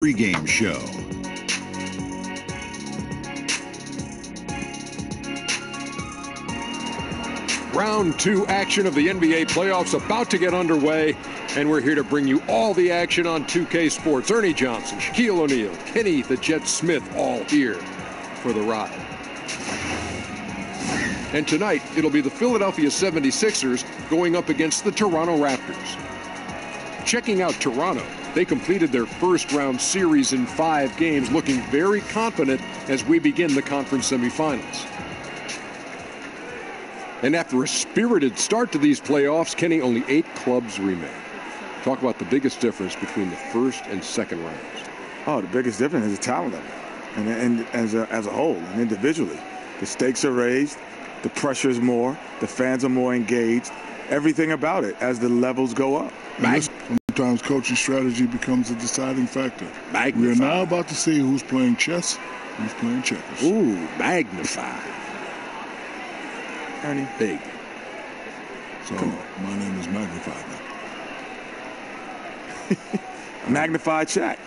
Pre-game show. Round 2 action of the NBA playoffs about to get underway, and we're here to bring you all the action on 2K Sports. Ernie Johnson, Shaquille O'Neal, Kenny the Jet Smith, all here for the ride. And tonight, it'll be the Philadelphia 76ers going up against the Toronto Raptors. Checking out Toronto, they completed their first-round series in 5 games, looking very confident as we begin the conference semifinals. And after a spirited start to these playoffs, Kenny, only 8 clubs remain. Talk about the biggest difference between the first and second rounds. Oh, the biggest difference is the talent level, and as a whole, and individually. The stakes are raised, the pressure is more, the fans are more engaged, everything about it as the levels go up. Sometimes coaching strategy becomes a deciding factor. We are now about to see who's playing chess, who's playing checkers. Ooh, magnified. Ernie. Big. So, my name is Magnified now. Magnified Shaq.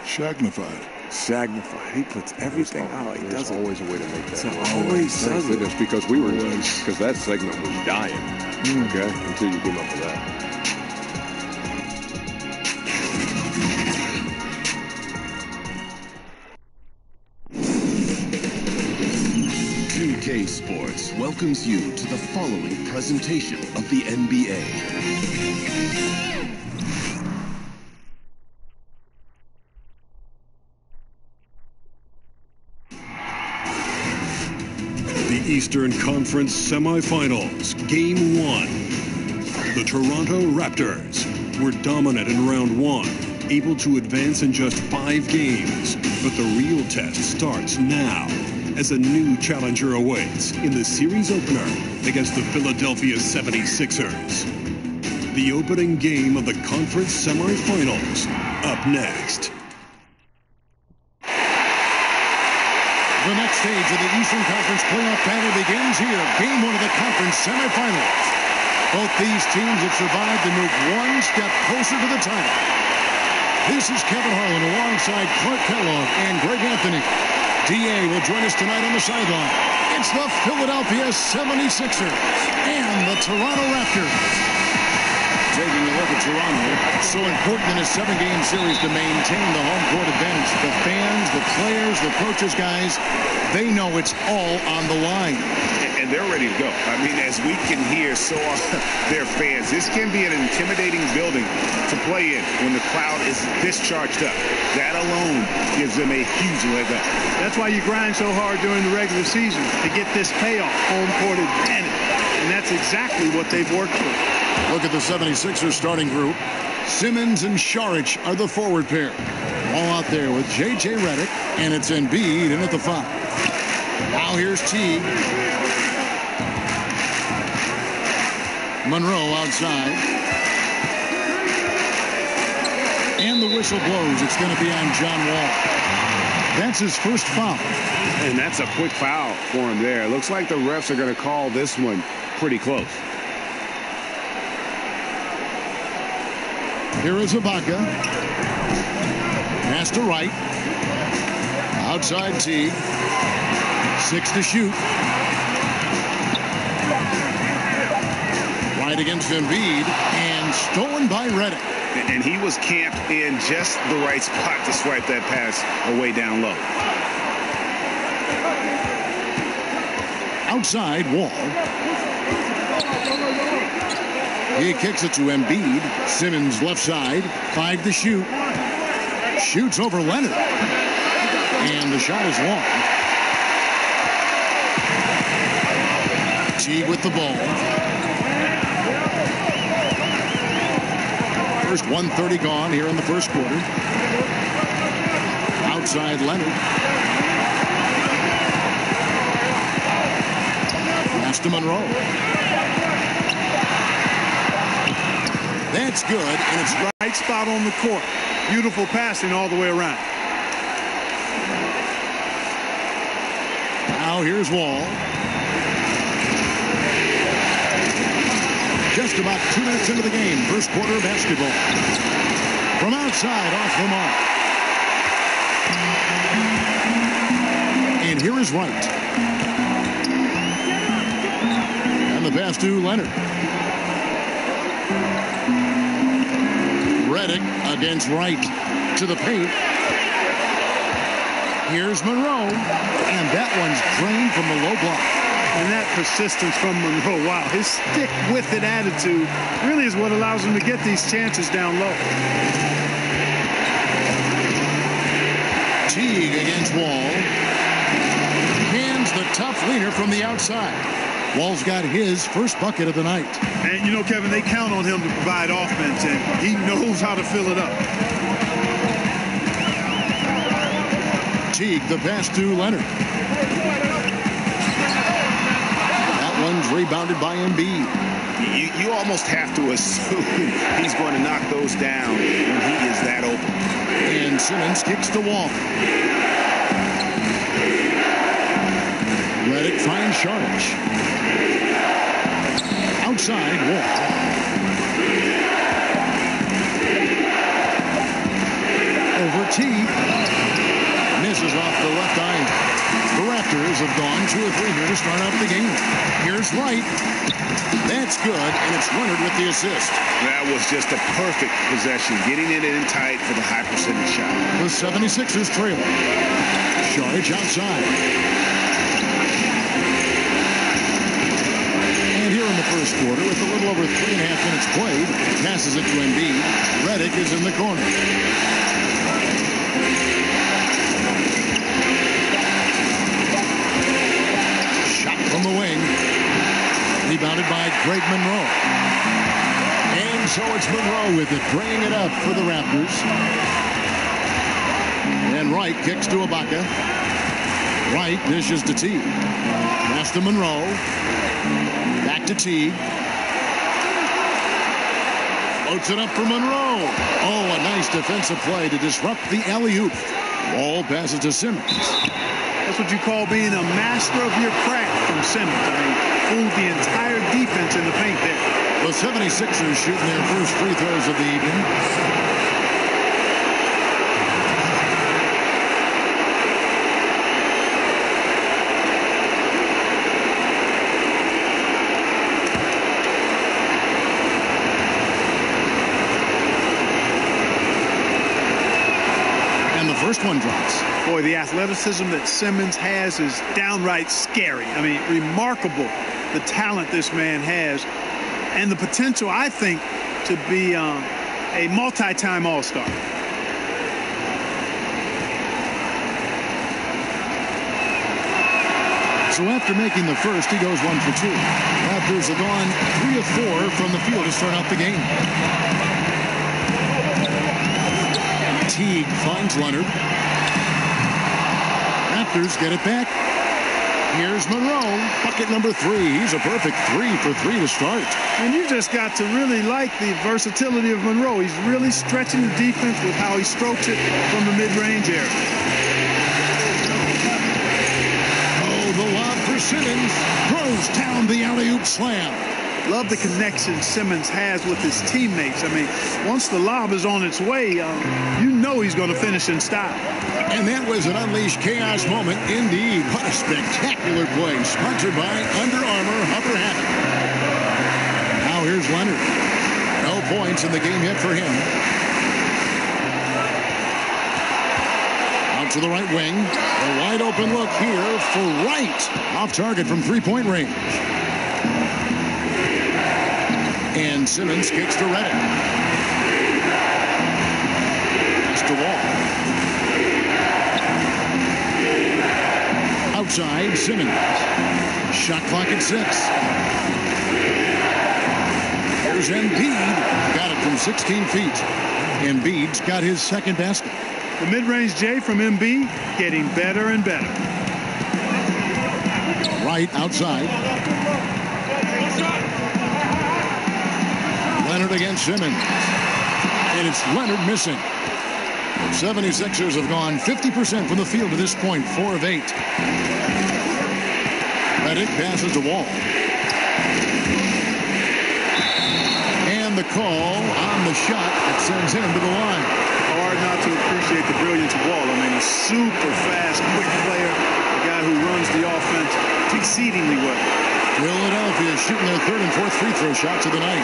Shagnified. Shagnified. He puts everything out. He does always a way to make that. So always does it. It's because because that segment was dying. Okay, until you came up with that. 2K Sports welcomes you to the following presentation of the NBA. The Eastern Conference Semifinals, Game 1. The Toronto Raptors were dominant in round 1, able to advance in just 5 games. But the real test starts now, as a new challenger awaits in the series opener against the Philadelphia 76ers. The opening game of the conference semifinals, up next. The next stage of the Eastern Conference playoff battle begins here. Game 1 of the conference semifinals. Both these teams have survived to move one step closer to the title. This is Kevin Harlan alongside Clark Kellogg and Greg Anthony. D.A. will join us tonight on the sideline. It's the Philadelphia 76ers and the Toronto Raptors. Taking a look at Toronto, so important in a 7-game series to maintain the home court advantage. The fans, the players, the coaches, guys, they know it's all on the line. And they're ready to go. I mean, as we can hear so often, their fans, this can be an intimidating building to play in when the crowd is this charged up. That alone gives them a huge leg up. That's why you grind so hard during the regular season, to get this payoff, home court advantage. And that's exactly what they've worked for. Look at the 76ers starting group. Simmons and Saric are the forward pair. All out there with J.J. Redick, and it's Embiid in at the 5. Now here's Teague. Monroe outside. And the whistle blows. It's going to be on John Wall. That's his first foul. And that's a quick foul for him there. Looks like the refs are going to call this one pretty close. Here is Ibaka. Pass to right. Outside Teague. 6 to shoot. Right against Embiid. And stolen by Redick. And he was camped in just the right spot to swipe that pass away down low. Outside Wall. He kicks it to Embiid. Simmons left side. 5 to shoot. Shoots over Leonard. And the shot is long. Teague with the ball. First 1:30 gone here in the first quarter. Outside Leonard. Pass to Monroe. That's good, and it's right spot on the court. Beautiful passing all the way around. Now here's Wall. Just about 2 minutes into the game. First quarter of basketball. From outside, off the mark. And here is Wright. And the pass to Leonard. Reddick against Wright to the paint. Here's Monroe. And that one's drained from the low block. And that persistence from Monroe, wow, his stick-with-it attitude really is what allows him to get these chances down low. Teague against Wall. Hands the tough leaner from the outside. Wall's got his first bucket of the night. And, you know, Kevin, they count on him to provide offense, and he knows how to fill it up. Teague, the pass to Leonard. One's rebounded by Embiid. You almost have to assume he's going to knock those down when he is that open. And Simmons kicks the Wall. Reddick finds Shardish. Outside, Wall. Over Teague. Misses off the left eye. The Raptors have gone 2 or 3 here to start out the game. Here's Wright. That's good, and it's Leonard with the assist. That was just a perfect possession, getting it in tight for the high percentage shot. The 76ers trail. Shardish outside. And here in the first quarter, with a little over 3.5 minutes played, passes it to Embiid. Reddick is in the corner. From the wing, rebounded by Greg Monroe. And so it's Monroe with it, bringing it up for the Raptors. And Wright kicks to Ibaka. Wright dishes to Teague. Pass to Monroe. Back to Teague. Floats it up for Monroe. Oh, a nice defensive play to disrupt the alley-oop. Wall passes to Simmons. That's what you call being a master of your craft from Simmons. I mean, fooled the entire defense in the paint there. The 76ers shooting their first free throws of the evening. First one drops. Boy, the athleticism that Simmons has is downright scary. I mean, remarkable the talent this man has and the potential, I think, to be a multi-time All-Star. So after making the first, he goes 1 for 2. Raptors have gone 3 of 4 from the field to start out the game. Teague finds Leonard. Raptors get it back. Here's Monroe, bucket number 3. He's a perfect 3 for 3 to start. And you just got to really like the versatility of Monroe. He's really stretching the defense with how he strokes it from the mid-range area. Oh, the lob for Simmons. Throws down the alley-oop slam. Love the connection Simmons has with his teammates. I mean, once the lob is on its way, you know he's going to finish in style. And that was an unleashed chaos moment indeed. What a spectacular play, sponsored by Under Armour Upper Habit. Now here's Leonard. No points in the game yet for him. Out to the right wing. A wide open look here for Wright. Off target from three-point range. And Simmons kicks to Reddick. Pass to Wall. Outside, Simmons. Shot clock at 6. Here's Embiid. Got it from 16 feet. Embiid's got his second basket. The mid-range J from Embiid getting better and better. Wright outside. Leonard against Simmons. And it's Leonard missing. 76ers have gone 50% from the field to this point, 4 of 8. Reddick passes to Wall. And And the call on the shot that sends him to the line. Hard not to appreciate the brilliance of Wall. I mean, a super fast, quick player, a guy who runs the offense exceedingly well. Philadelphia shooting their third and fourth free throw shots of the night.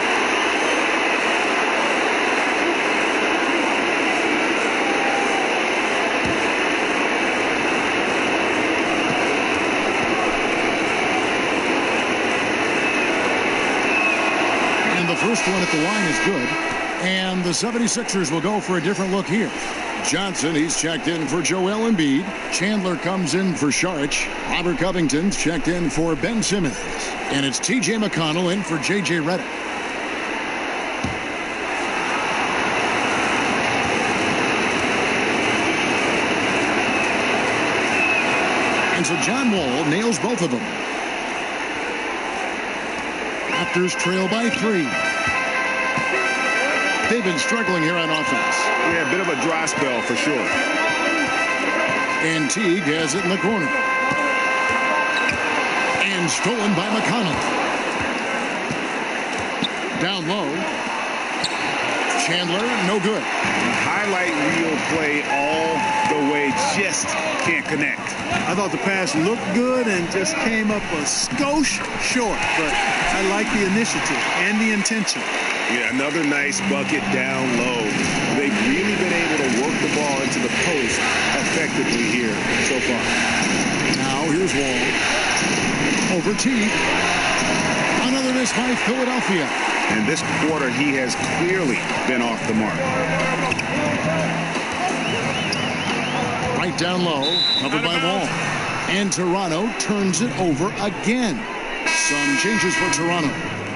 And the first one at the line is good. And the 76ers will go for a different look here. Johnson, he's checked in for Joel Embiid. Chandler comes in for Saric. Robert Covington's checked in for Ben Simmons. And it's T.J. McConnell in for J.J. Redick. And so John Wall nails both of them. Raptors trail by 3. They've been struggling here on offense. Yeah, a bit of a dry spell for sure. And Teague has it in the corner. And stolen by McConnell. Down low. Chandler, no good. Highlight reel play all the way, just can't connect. I thought the pass looked good and just came up a skosh short, but I like the initiative and the intention. Yeah, another nice bucket down low. They've really been able to work the ball into the post effectively here so far. Now here's Wall. Over Teague. Another miss by Philadelphia. And this quarter, he has clearly been off the mark. Right down low, covered by Wall. And Toronto turns it over again. Some changes for Toronto.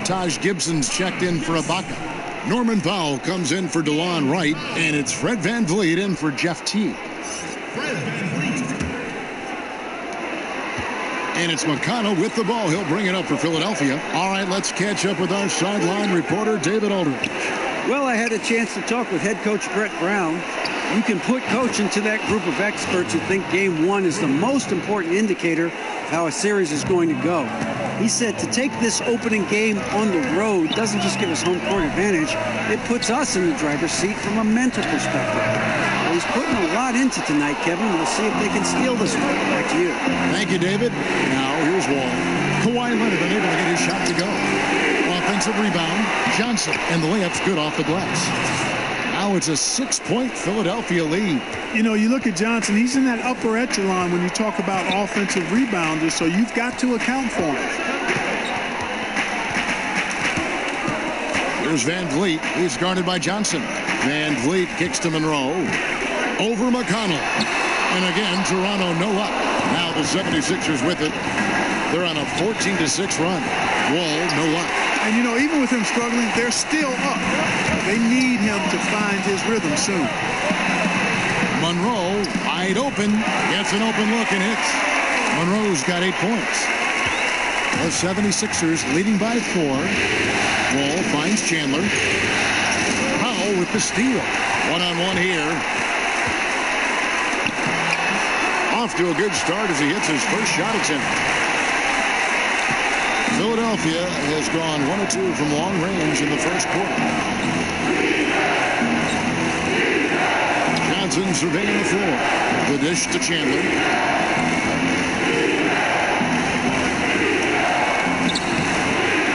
Taj Gibson's checked in for Ibaka. Norman Powell comes in for DeLon Wright, and it's Fred VanVleet in for Jeff Teague. And it's McConnell with the ball. He'll bring it up for Philadelphia. All right, let's catch up with our sideline reporter, David Aldridge. Well, I had a chance to talk with head coach Brett Brown. You can put coach into that group of experts who think game one is the most important indicator of how a series is going to go. He said to take this opening game on the road doesn't just give us home court advantage, it puts us in the driver's seat from a mental perspective. Well, he's putting a lot into tonight, Kevin. We'll see if they can steal this one. Back to you. Thank you, David. Now here's Wall. Kawhi Leonard unable to get his shot to go. Offensive rebound, Johnson, and the layup's good off the glass. Now it's a 6-point Philadelphia lead. You know, you look at Johnson, he's in that upper echelon when you talk about offensive rebounders, so you've got to account for him. Here's VanVleet. He's guarded by Johnson. VanVleet kicks to Monroe. Over McConnell. And again, Toronto no up. Now the 76ers with it. They're on a 14-6 run. Wall no up. And, you know, even with him struggling, they're still up. They need him to find his rhythm soon. Monroe, wide open, gets an open look and hits. Monroe's got 8 points. The 76ers leading by 4. Wall finds Chandler. Powell with the steal. One-on-one here. Off to a good start as he hits his first shot attempt. Philadelphia has gone 1 of 2 from long range in the first quarter. Johnson surveying the floor. The dish to Chandler.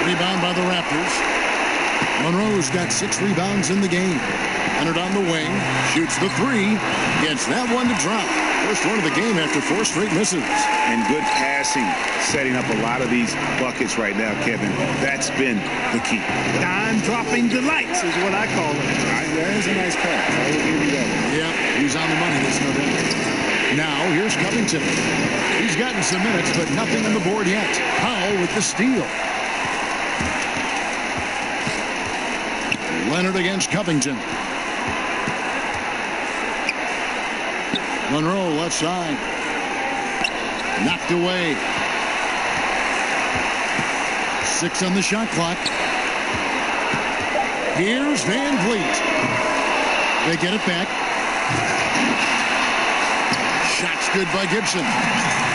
Rebound by the Raptors. Monroe's got 6 rebounds in the game. Leonard on the wing. Shoots the 3. Gets that one to drop. First one of the game after 4 straight misses. And good passing, setting up a lot of these buckets right now, Kevin. That's been the key. Dime-dropping delights is what I call it. That is a nice pass. I will give you that one. Yeah, he's on the money this November. Now, here's Covington. He's gotten some minutes, but nothing on the board yet. Powell with the steal. Leonard against Covington. Monroe left side. Knocked away. 6 on the shot clock. Here's VanVleet. They get it back. Shots good by Gibson.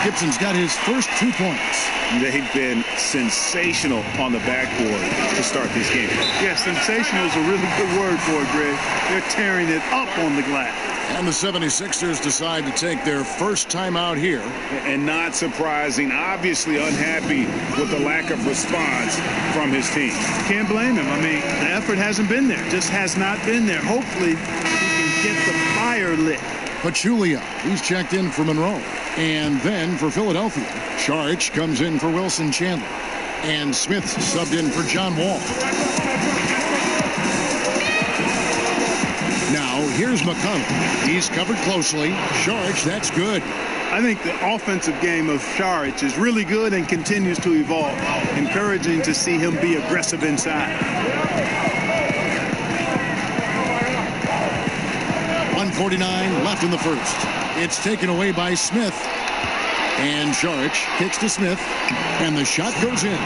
Gibson's got his first 2 points. They've been sensational on the backboard to start this game. Yeah, sensational is a really good word for it, Greg. They're tearing it up on the glass. And the 76ers decide to take their first time out here. And not surprising, obviously unhappy with the lack of response from his team. Can't blame him. I mean, the effort hasn't been there. Just has not been there. Hopefully, he can get the fire lit. Pachulia, he's checked in for Monroe. And then for Philadelphia, Saric comes in for Wilson Chandler. And Smith subbed in for John Wall. Now, here's McConnell. He's covered closely. Saric, that's good. I think the offensive game of Saric is really good and continues to evolve. Encouraging to see him be aggressive inside. 1:49 left in the first. It's taken away by Smith. And Saric kicks to Smith. And the shot goes in.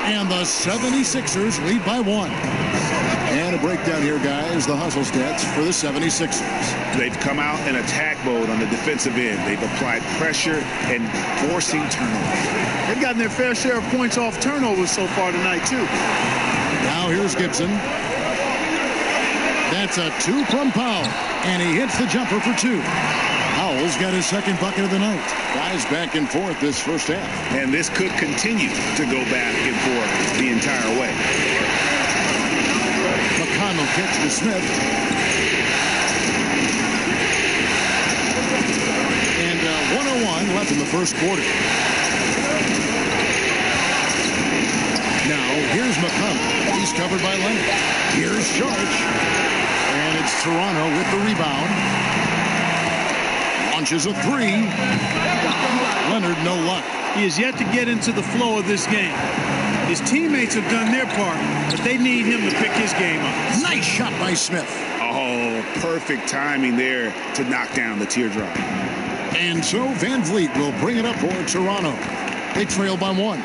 And the 76ers lead by 1. And a breakdown here, guys. The hustle stats for the 76ers. They've come out in attack mode on the defensive end. They've applied pressure and forcing turnovers. They've gotten their fair share of points off turnovers so far tonight, too. Now here's Gibson. That's a 2 from Powell. And he hits the jumper for 2. Powell's got his second bucket of the night. Guys back and forth this first half. And this could continue to go back and forth the entire way. McConnell kicks to Smith. And 1:01 left in the first quarter. Now, here's McConnell. He's covered by Leonard. Here's Saric. And it's Toronto with the rebound. Launches a 3. Leonard, no luck. He is yet to get into the flow of this game. His teammates have done their part, but they need him to pick his game up. Nice shot by Smith. Oh, perfect timing there to knock down the teardrop. And so Van Vliet will bring it up for Toronto. They trail by 1.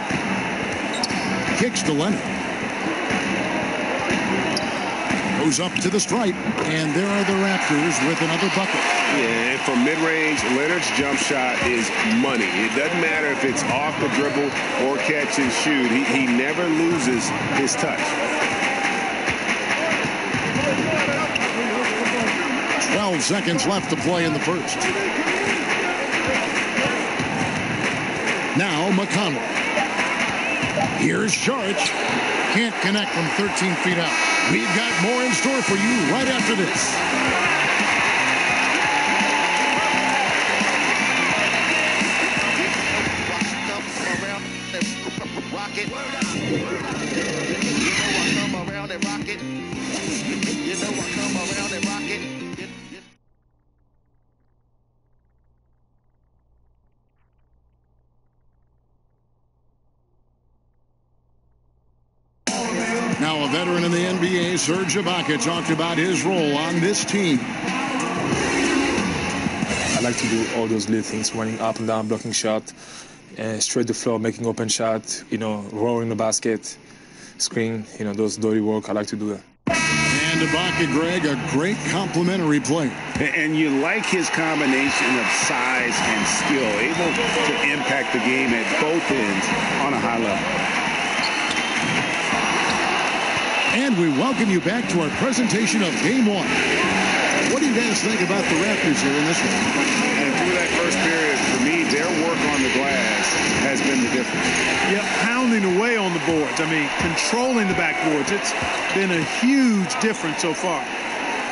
Kicks to Leonard. Goes up to the stripe, and there are the Raptors with another bucket. Yeah, and from mid-range, Leonard's jump shot is money. It doesn't matter if it's off the dribble or catch and shoot. He never loses his touch. 12 seconds left to play in the first. Now McConnell. Here's Saric. Can't connect from 13 feet out. We've got more in store for you right after this. Now a veteran in the NBA, Serge Ibaka, talked about his role on this team. I like to do all those little things, running up and down, blocking shot, straight the floor, making open shot, rolling the basket, screen, those dirty work. I like to do that. And Ibaka, Greg, a great complementary player. And you like his combination of size and skill, able to impact the game at both ends on a high level. And we welcome you back to our presentation of Game 1. What do you guys think about the Raptors here in this one? And through that first period, for me, their work on the glass has been the difference. Yeah, pounding away on the boards. I mean, controlling the backboards. It's been a huge difference so far.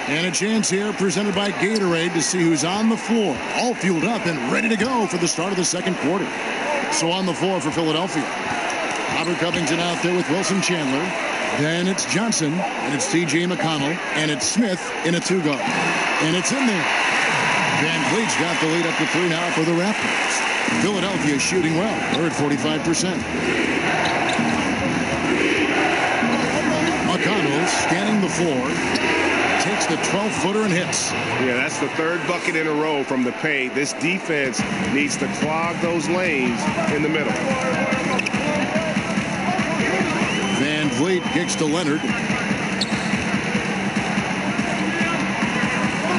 And a chance here presented by Gatorade to see who's on the floor, all fueled up and ready to go for the start of the second quarter. So on the floor for Philadelphia, Robert Covington out there with Wilson Chandler. Then it's Johnson, and it's T.J. McConnell, and it's Smith in a 2-guard. And it's in there. Van Vliet's got the lead up to 3 now for the Raptors. Philadelphia shooting well. They're at 45%. McConnell scanning the floor. Takes the 12-footer and hits. Yeah, that's the third bucket in a row from the paint. This defense needs to clog those lanes in the middle. Van Vliet kicks to Leonard.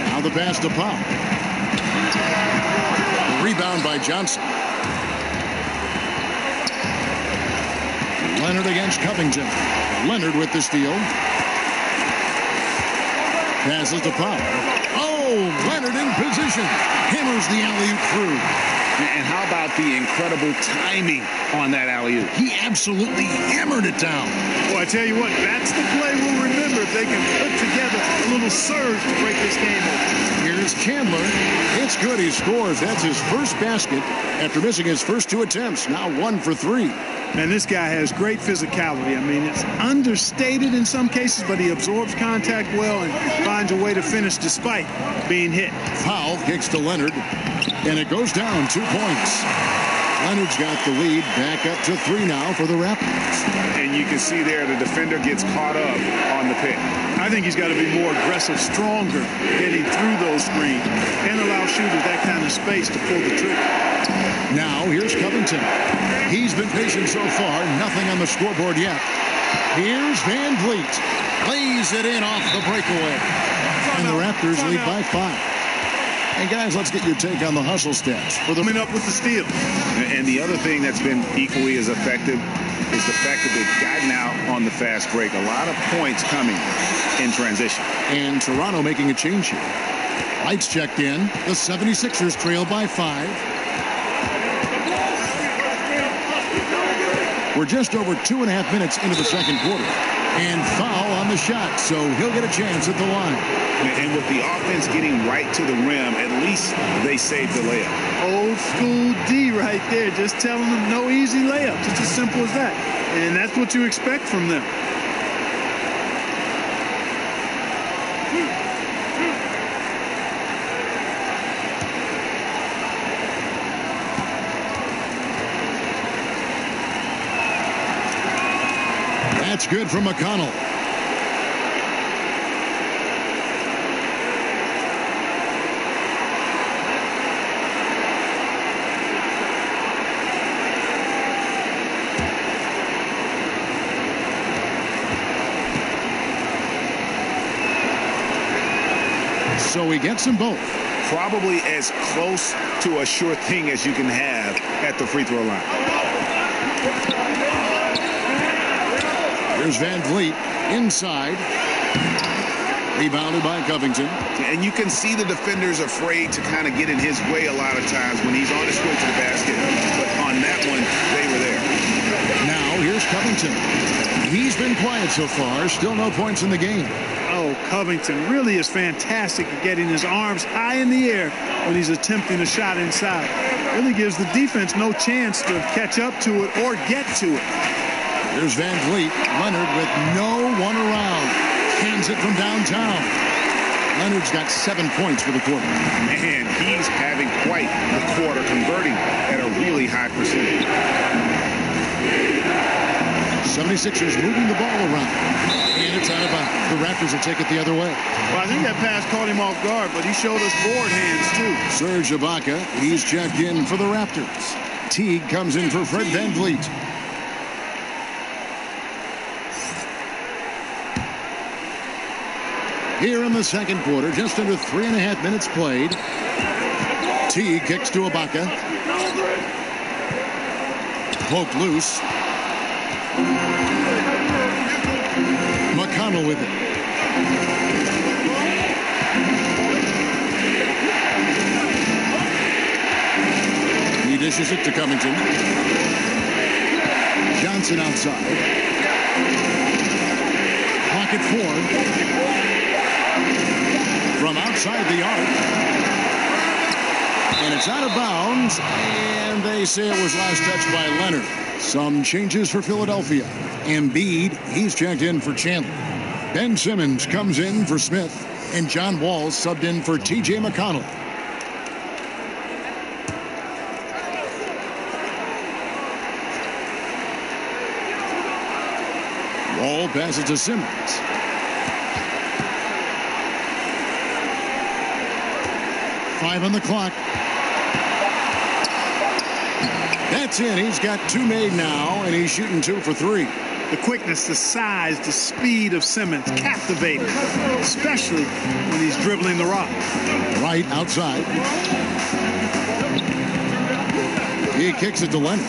Now the pass to Powell. Rebound by Johnson. Leonard against Covington. Leonard with the steal. Passes to Powell. Oh, Leonard in position. Hammers the alley-oop through. And how about the incredible timing on that alley-oop? He absolutely hammered it down. Well, I tell you what, that's the play we'll remember if they can put together a little surge to break this game open. Here's Chandler. It's good. He scores. That's his first basket after missing his first 2 attempts. Now 1 for 3. Man, this guy has great physicality. I mean, it's understated in some cases, but he absorbs contact well and finds a way to finish despite being hit. Powell kicks to Leonard, and it goes down 2 points. Leonard's got the lead back up to 3 now for the Raptors. And you can see there the defender gets caught up on the pick. I think he's got to be more aggressive, stronger, getting through those screens, and allow shooters that kind of space to pull the trigger. Now here's Covington. He's been patient so far. Nothing on the scoreboard yet. Here's Van Vliet. Lays it in off the breakaway. And the Raptors lead by 5. And guys, let's get your take on the hustle stats for the coming up with the steal. And the other thing that's been equally as effective is the fact that they've gotten out on the fast break. A lot of points coming in transition. And Toronto making a change here. Lights checked in. The 76ers trail by 5. We're just over 2.5 minutes into the second quarter. And foul on the shot, so he'll get a chance at the line. And with the offense getting right to the rim, at least they saved the layup. Old school D right there, just telling them no easy layups. It's as simple as that. And that's what you expect from them. That's good from McConnell. So he gets them both. Probably as close to a sure thing as you can have at the free throw line. Here's Van Vliet inside. Rebounded by Covington. And you can see the defenders afraid to kind of get in his way a lot of times when he's on his way to the basket. But on that one, they were there. Now here's Covington. He's been quiet so far. Still no points in the game. Oh, Covington really is fantastic at getting his arms high in the air when he's attempting a shot inside. Really gives the defense no chance to catch up to it or get to it. Here's Van Vliet. Leonard with no one around. Hands it from downtown. Leonard's got 7 points for the quarter. Man, he's having quite the quarter, converting at a really high percentage. 76ers moving the ball around. And it's out of bounds. The Raptors will take it the other way. Well, I think that pass caught him off guard, but he showed us board hands, too. Serge Ibaka, he's checked in for the Raptors. Teague comes in for Fred Van Vliet. Here in the second quarter, just under 3.5 minutes played. Teague kicks to Ibaka. Poked loose. McConnell with it. He dishes it to Covington. Johnson outside. Pocket 4. From outside the arc. And it's out of bounds. And they say it was last touched by Leonard. Some changes for Philadelphia. Embiid, he's checked in for Chandler. Ben Simmons comes in for Smith. And John Wall subbed in for T.J. McConnell. Wall passes to Simmons. Five on the clock. That's it. He's got 2 made now, and he's shooting 2 for 3. The quickness, the size, the speed of Simmons, captivating, especially when he's dribbling the rock. Right outside. He kicks it to Leonard.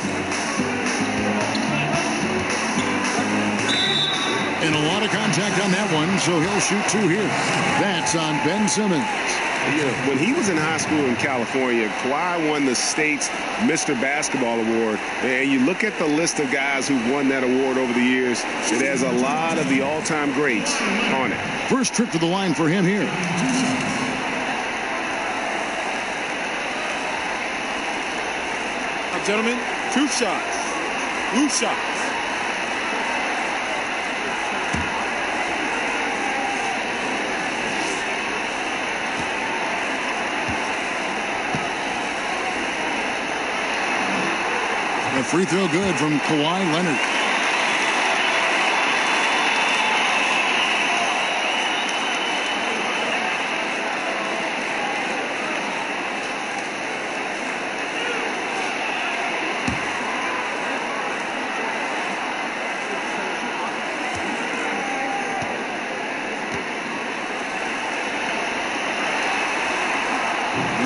And a lot of contact on that one, so he'll shoot 2 here. That's on Ben Simmons. You know, when he was in high school in California, Kawhi won the state's Mr. Basketball Award. And you look at the list of guys who won that award over the years, it has a lot of the all-time greats on it. First trip to the line for him here. Now, gentlemen, 2 shots. Loose shots. The free throw good from Kawhi Leonard.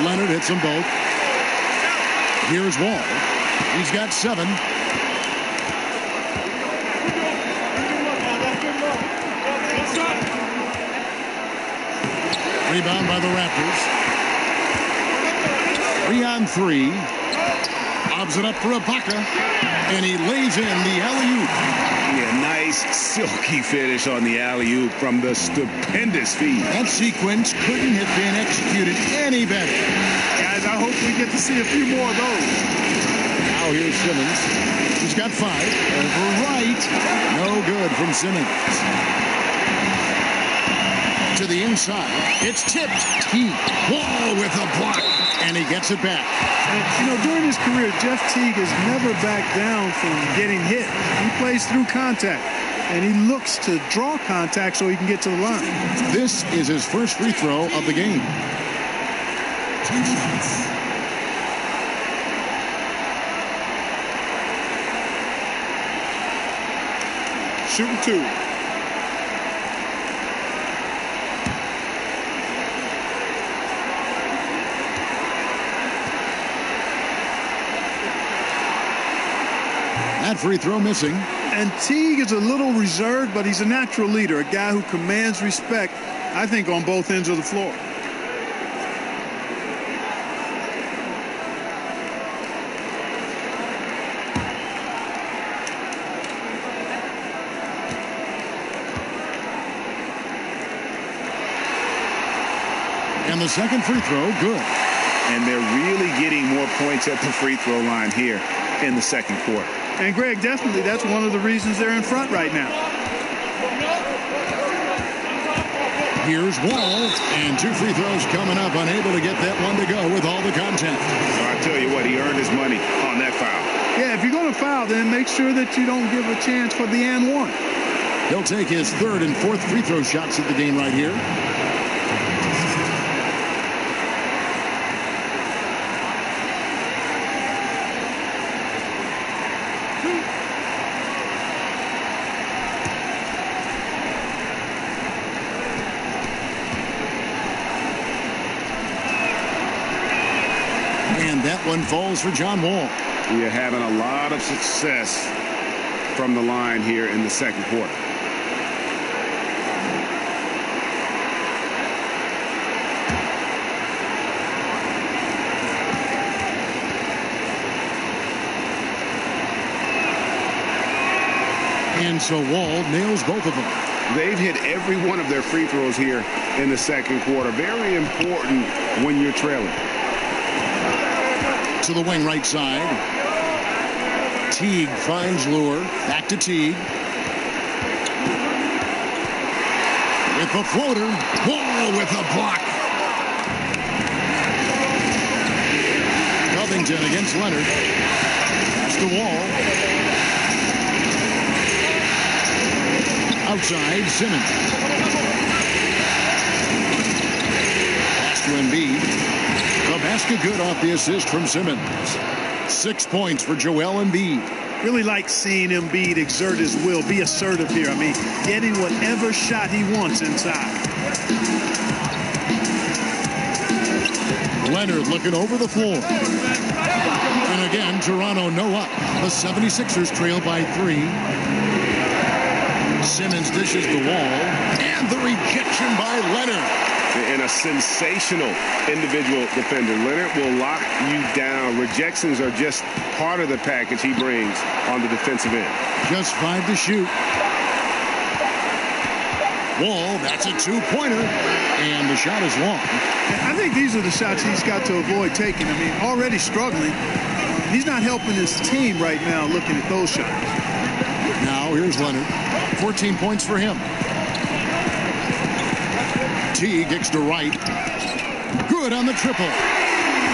Leonard hits them both. Here's Wall. He's got 7. Rebound by the Raptors. 3 on 3. Lobs it up for Ibaka. And he lays in the alley-oop. Yeah, nice silky finish on the alley-oop from the stupendous feed. That sequence couldn't have been executed any better. Guys, I hope we get to see a few more of those. Now here's Simmons. He's got 5. Over right. No good from Simmons. To the inside. It's tipped. Teague. Wall with a block. And he gets it back. And, you know, during his career, Jeff Teague has never backed down from getting hit. He plays through contact. And he looks to draw contact so he can get to the line. This is his first free throw of the game. 10 shots. Shooting 2. That free throw missing. And Teague is a little reserved, but he's a natural leader, a guy who commands respect, I think, on both ends of the floor. And the second free throw, good. And they're really getting more points at the free throw line here in the second quarter. And, Greg, definitely that's one of the reasons they're in front right now. Here's Wall, and 2 free throws coming up, unable to get that one to go with all the contact. I tell you what, he earned his money on that foul. Yeah, if you're going to foul, then make sure that you don't give a chance for the and one. He'll take his 3rd and 4th free throw shots at the game right here. That one falls for John Wall. We are having a lot of success from the line here in the second quarter. And so Wall nails both of them. They've hit every one of their free throws here in the second quarter. Very important when you're trailing. To the wing right side. Teague finds Lure. Back to Teague. With the floater. Wall with a block. Covington against Leonard. Pass to Wall. Outside, Simmons. Pass to Embiid. The basket good off the assist from Simmons. 6 points for Joel Embiid. Really like seeing Embiid exert his will, be assertive here. I mean, getting whatever shot he wants inside. Leonard looking over the floor. And Again, Toronto no up. The 76ers trail by 3. Simmons dishes the wall. And the rejection by Leonard. And a sensational individual defender. Leonard will lock you down. Rejections are just part of the package he brings on the defensive end. Just 5 to shoot. Wall, that's a 2-pointer. And the shot is long. I think these are the shots he's got to avoid taking. I mean, already struggling. He's not helping his team right now looking at those shots. Now here's Leonard. 14 points for him. Teague kicks to Wright. Good on the triple.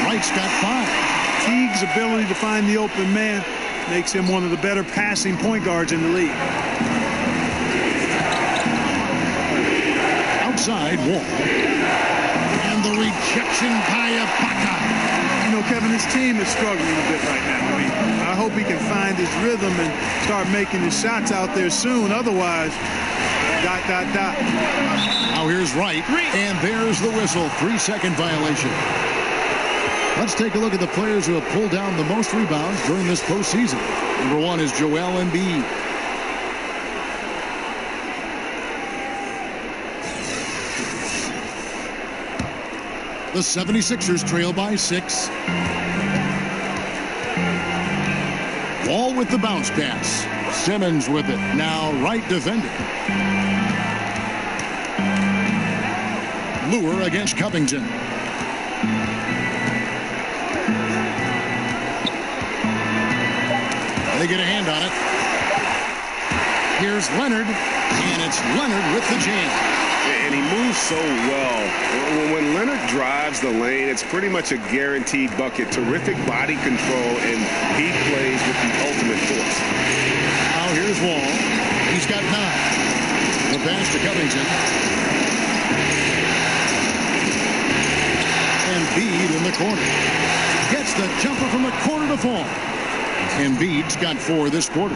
Wright's got 5. Teague's ability to find the open man makes him one of the better passing point guards in the league. Outside, Wall. And the rejection by Ibaka. You know, Kevin, his team is struggling a bit right now. I mean, I hope he can find his rhythm and start making his shots out there soon. Otherwise, ... Now here's Wright, and there's the whistle. 3-second violation. Let's take a look at the players who have pulled down the most rebounds during this postseason. Number 1 is Joel Embiid. The 76ers trail by 6. Wall with the bounce pass. Simmons with it. Now Wright defending. Lure against Covington. They get a hand on it. Here's Leonard, and it's Leonard with the jam. And he moves so well. When Leonard drives the lane, it's pretty much a guaranteed bucket. Terrific body control, and he plays with the ultimate force. Now here's Wall. He's got 9. The pass to Covington. Embiid in the corner. Gets the jumper from the corner to fall. Embiid's got 4 this quarter.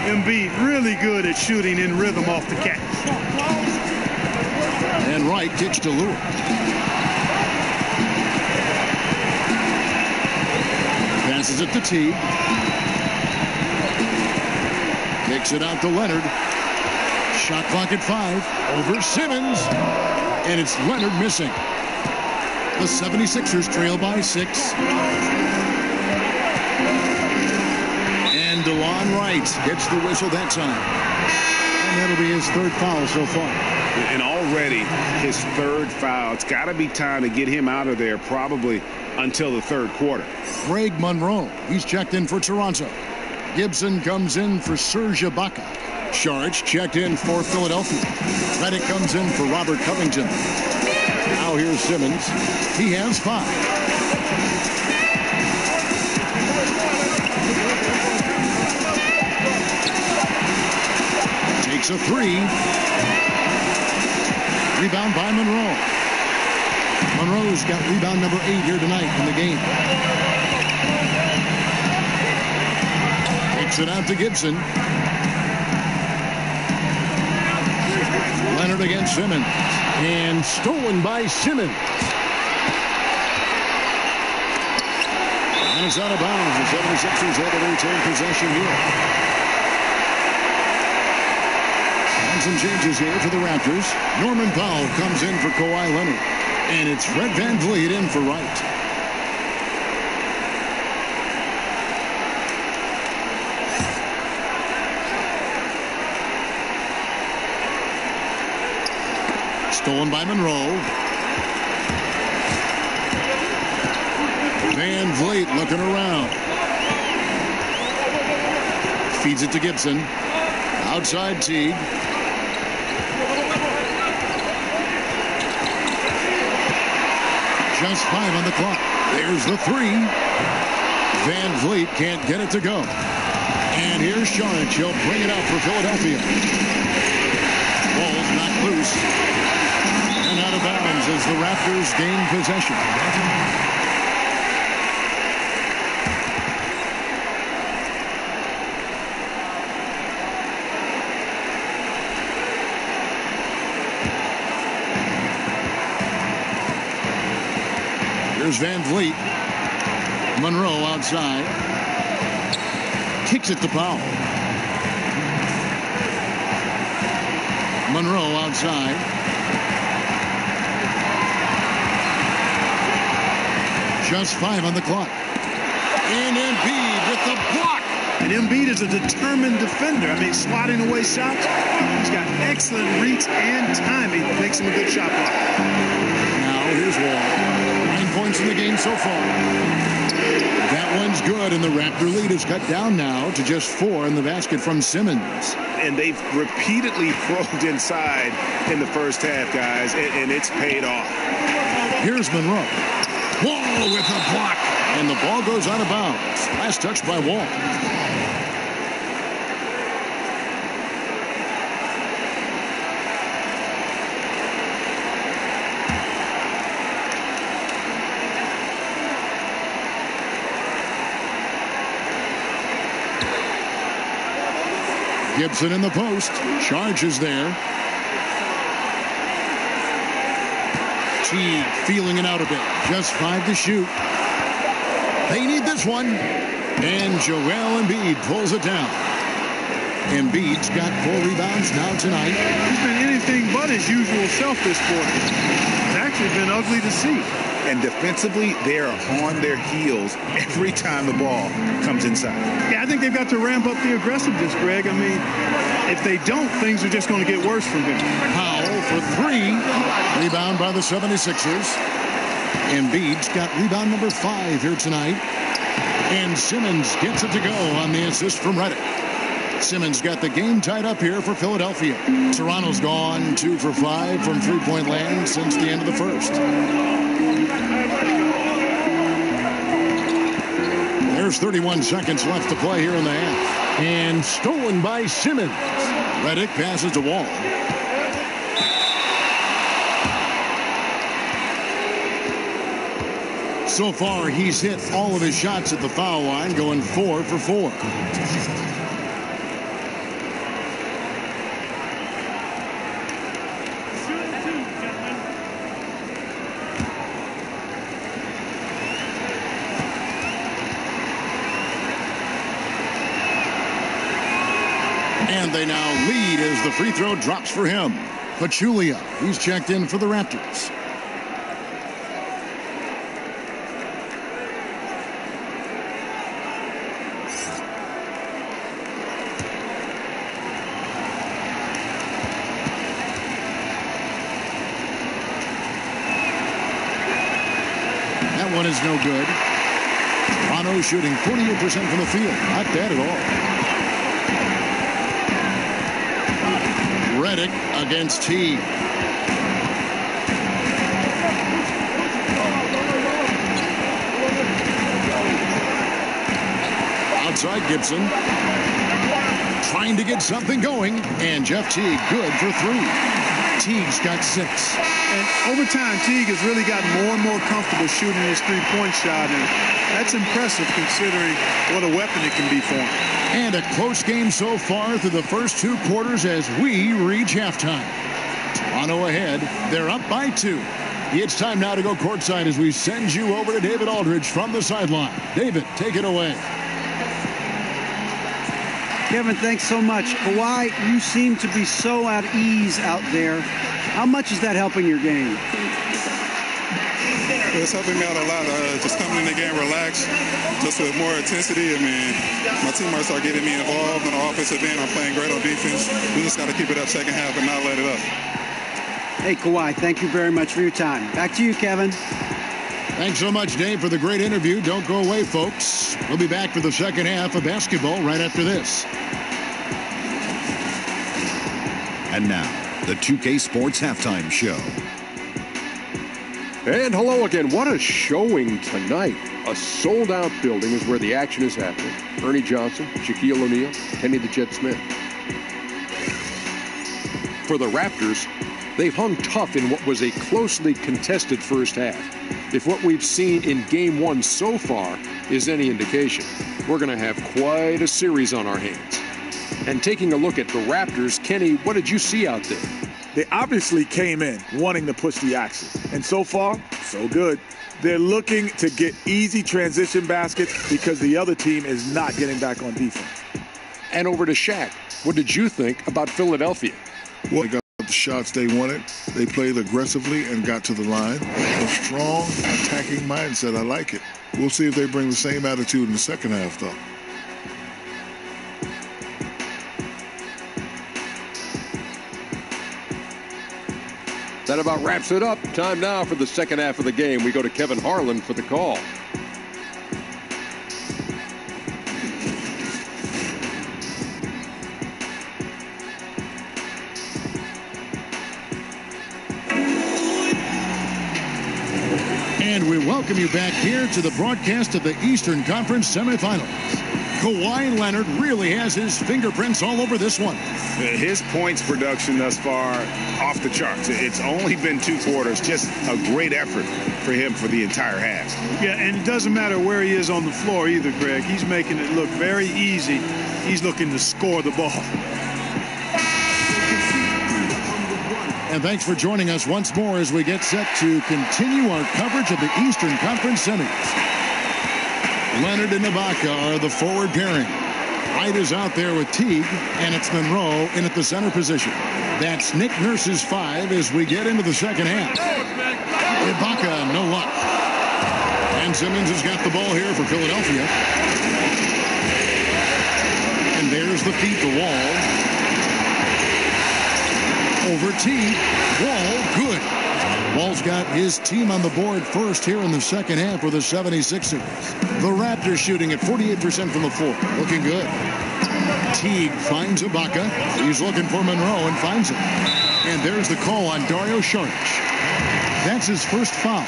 Embiid really good at shooting in rhythm off the catch. And Wright kicks to Lure. Passes it to Teague. Kicks it out to Leonard. Shot clock at 5. Over Simmons. And it's Leonard missing. The 76ers trail by 6. And DeLon Wright gets the whistle that time. And that'll be his 3rd foul so far. And already his 3rd foul. It's got to be time to get him out of there probably until the 3rd quarter. Greg Monroe, he's checked in for Toronto. Gibson comes in for Serge Ibaka. Saric checked in for Philadelphia. Redick comes in for Robert Covington. Now here's Simmons. He has 5. Takes a 3. Rebound by Monroe. Monroe's got rebound number 8 here tonight in the game. Takes it out to Gibson. Leonard against Simmons. And stolen by Simmons. And it's out of bounds. The 76ers have to retain possession here. And some changes here for the Raptors. Norman Powell comes in for Kawhi Leonard. And it's Fred VanVleet in for Wright. Stolen by Monroe. VanVleet looking around. Feeds it to Gibson. Outside Teague. Just 5 on the clock. There's the 3. VanVleet can't get it to go. And here's Saric. He'll bring it out for Philadelphia. Ball's knocked loose. And out of bounds as the Raptors gain possession. Here's VanVleet. Monroe outside. kicks it to Powell. Monroe outside. Just 5 on the clock. And Embiid with the block. And Embiid is a determined defender. I mean, swatting away shots. He's got excellent reach and timing. Makes him a good shot blocker. Now here's Wall. 9 points in the game so far. That one's good, and the Raptor lead is cut down now to just 4 in the basket from Simmons. And they've repeatedly probed inside in the first half, guys, and it's paid off. Here's Monroe. Wall with a block, and the ball goes out of bounds. Last touch by Wall. Gibson in the post. Charges there. Teague feeling it out a bit. Just 5 to shoot. They need this one. And Joel Embiid pulls it down. Embiid's got 4 rebounds now tonight. He's been anything but his usual self this quarter. It's actually been ugly to see. And defensively, they are on their heels every time the ball comes inside. Yeah, I think they've got to ramp up the aggressiveness, Greg. I mean, if they don't, things are just going to get worse from him. Powell for 3. Rebound by the 76ers. Embiid's got rebound number 5 here tonight. And Simmons gets it to go on the assist from Redick. Simmons got the game tied up here for Philadelphia. Toronto's gone 2 for 5 from three-point land since the end of the first. There's 31 seconds left to play here in the half. And stolen by Simmons. Redick passes to Wall. So far, he's hit all of his shots at the foul line, going 4 for 4. And they now lead as the free throw drops for him. Pachulia, he's checked in for the Raptors. That one is no good. Toronto shooting 48% from the field. Not bad at all. Redick against Teague. Outside Gibson. Trying to get something going. And Jeff Teague good for 3. Teague's got 6. And over time, Teague has really gotten more and more comfortable shooting his three-point shot. And that's impressive considering what a weapon it can be for him. And a close game so far through the first 2 quarters as we reach halftime. Toronto ahead. They're up by 2. It's time now to go courtside as we send you over to David Aldridge from the sideline. David, take it away. Kevin, thanks so much. Kawhi, you seem to be so at ease out there. How much is that helping your game? It's helping me out a lot. Just coming in the game relaxed, just with more intensity. I mean, my teammates are getting me involved on the offensive end. I'm playing great on defense. We just got to keep it up second half and not let it up. Hey, Kawhi, thank you very much for your time. Back to you, Kevin. Thanks so much, Dave, for the great interview. Don't go away, folks. We'll be back for the second half of basketball right after this. And now, the 2K Sports Halftime Show. And hello again. What a showing tonight. A sold-out building is where the action is happening. Ernie Johnson, Shaquille O'Neal, Kenny the Jet Smith. For the Raptors, they've hung tough in what was a closely contested first half. If what we've seen in Game 1 so far is any indication, we're going to have quite a series on our hands. And taking a look at the Raptors, Kenny, what did you see out there? They obviously came in wanting to push the action. And so far, so good. They're looking to get easy transition baskets because the other team is not getting back on defense. And over to Shaq. What did you think about Philadelphia? Well, they got the shots they wanted. They played aggressively and got to the line. A strong attacking mindset. I like it. We'll see if they bring the same attitude in the second half, though. That about wraps it up. Time now for the second half of the game. We go to Kevin Harlan for the call. And we welcome you back here to the broadcast of the Eastern Conference semifinals. Kawhi Leonard really has his fingerprints all over this one. His points production thus far off the charts. It's only been 2 quarters. Just a great effort for him for the entire half. Yeah, and it doesn't matter where he is on the floor either, Greg. He's making it look very easy. He's looking to score the ball. And thanks for joining us once more as we get set to continue our coverage of the Eastern Conference semis. Leonard and Ibaka are the forward pairing. Wright is out there with Teague, and it's Monroe in at the center position. That's Nick Nurse's 5 as we get into the second half. Ibaka, no luck. And Simmons has got the ball here for Philadelphia. And there's the feed to Wall. Over Teague. Wall, good. Wall's got his team on the board first here in the second half for the 76ers. The Raptors shooting at 48% from the floor. Looking good. Teague finds Ibaka. He's looking for Monroe and finds him. And there's the call on Dario Saric. That's his first foul.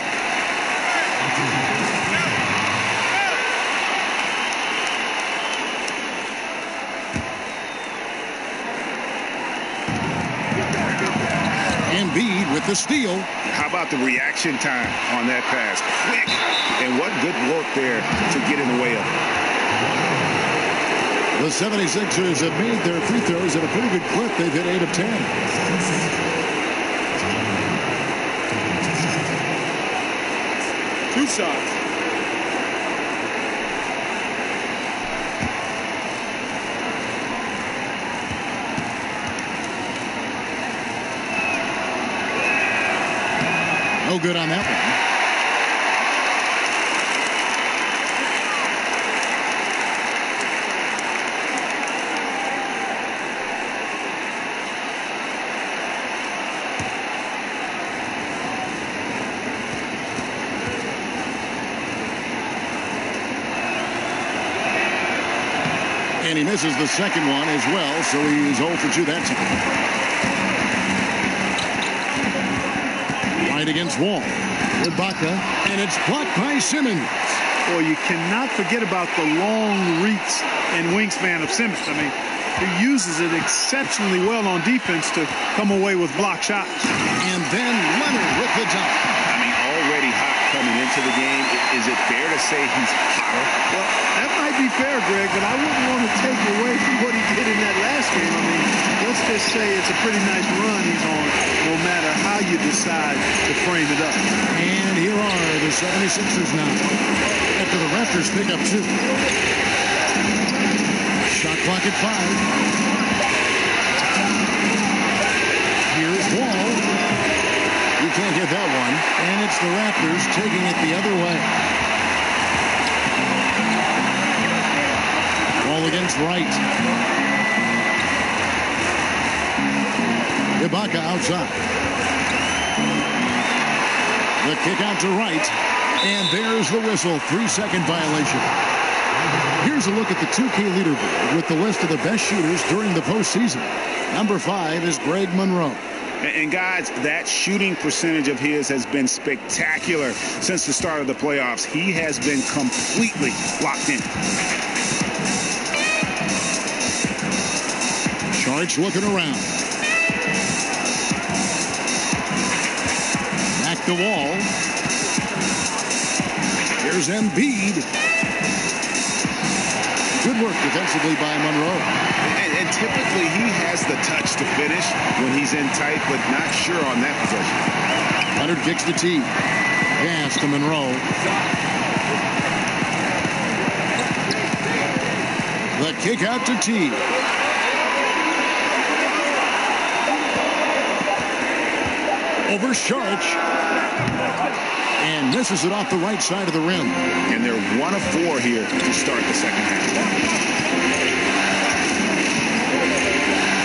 Embiid with the steal. How about the reaction time on that pass? Quick. And what good work there to get in the way of it. The 76ers have made their free throws at a pretty good clip. They've hit 8 of 10. 2 shots. No good on that one. And he misses the second one as well, so he's 0 for 2 that time. Right against Wall. Ibaka, and it's blocked by Simmons. Boy, you cannot forget about the long reach and wingspan of Simmons. I mean, he uses it exceptionally well on defense to come away with block shots. And then Leonard with the dunk. I mean, already hot coming into the game. Is it fair to say he's hotter? Well, that might be fair, Greg, but I wouldn't want to take away from what he did in that last game. I mean, let's just say it's a pretty nice run he's on, no matter how you decide to frame it up. And here are the 76ers now, after the Raptors pick up 2. Shot clock at 5. Here's Wall. You can't get that one. And it's the Raptors taking it the other way. Wall against Wright. Ibaka outside. The kick out to Wright. And there's the whistle. 3-second violation. Here's a look at the 2K leaderboard with the list of the best shooters during the postseason. Number 5 is Greg Monroe. And guys, that shooting percentage of his has been spectacular since the start of the playoffs. He has been completely locked in. Saric looking around. Back to Wall. Here's Embiid. Good work defensively by Monroe. And And typically he has the touch to finish when he's in tight, but not sure on that possession. Leonard kicks to T. Pass to Monroe. The kick out to T. Over Sharch. And misses it off the right side of the rim. And they're 1 of 4 here to start the second half.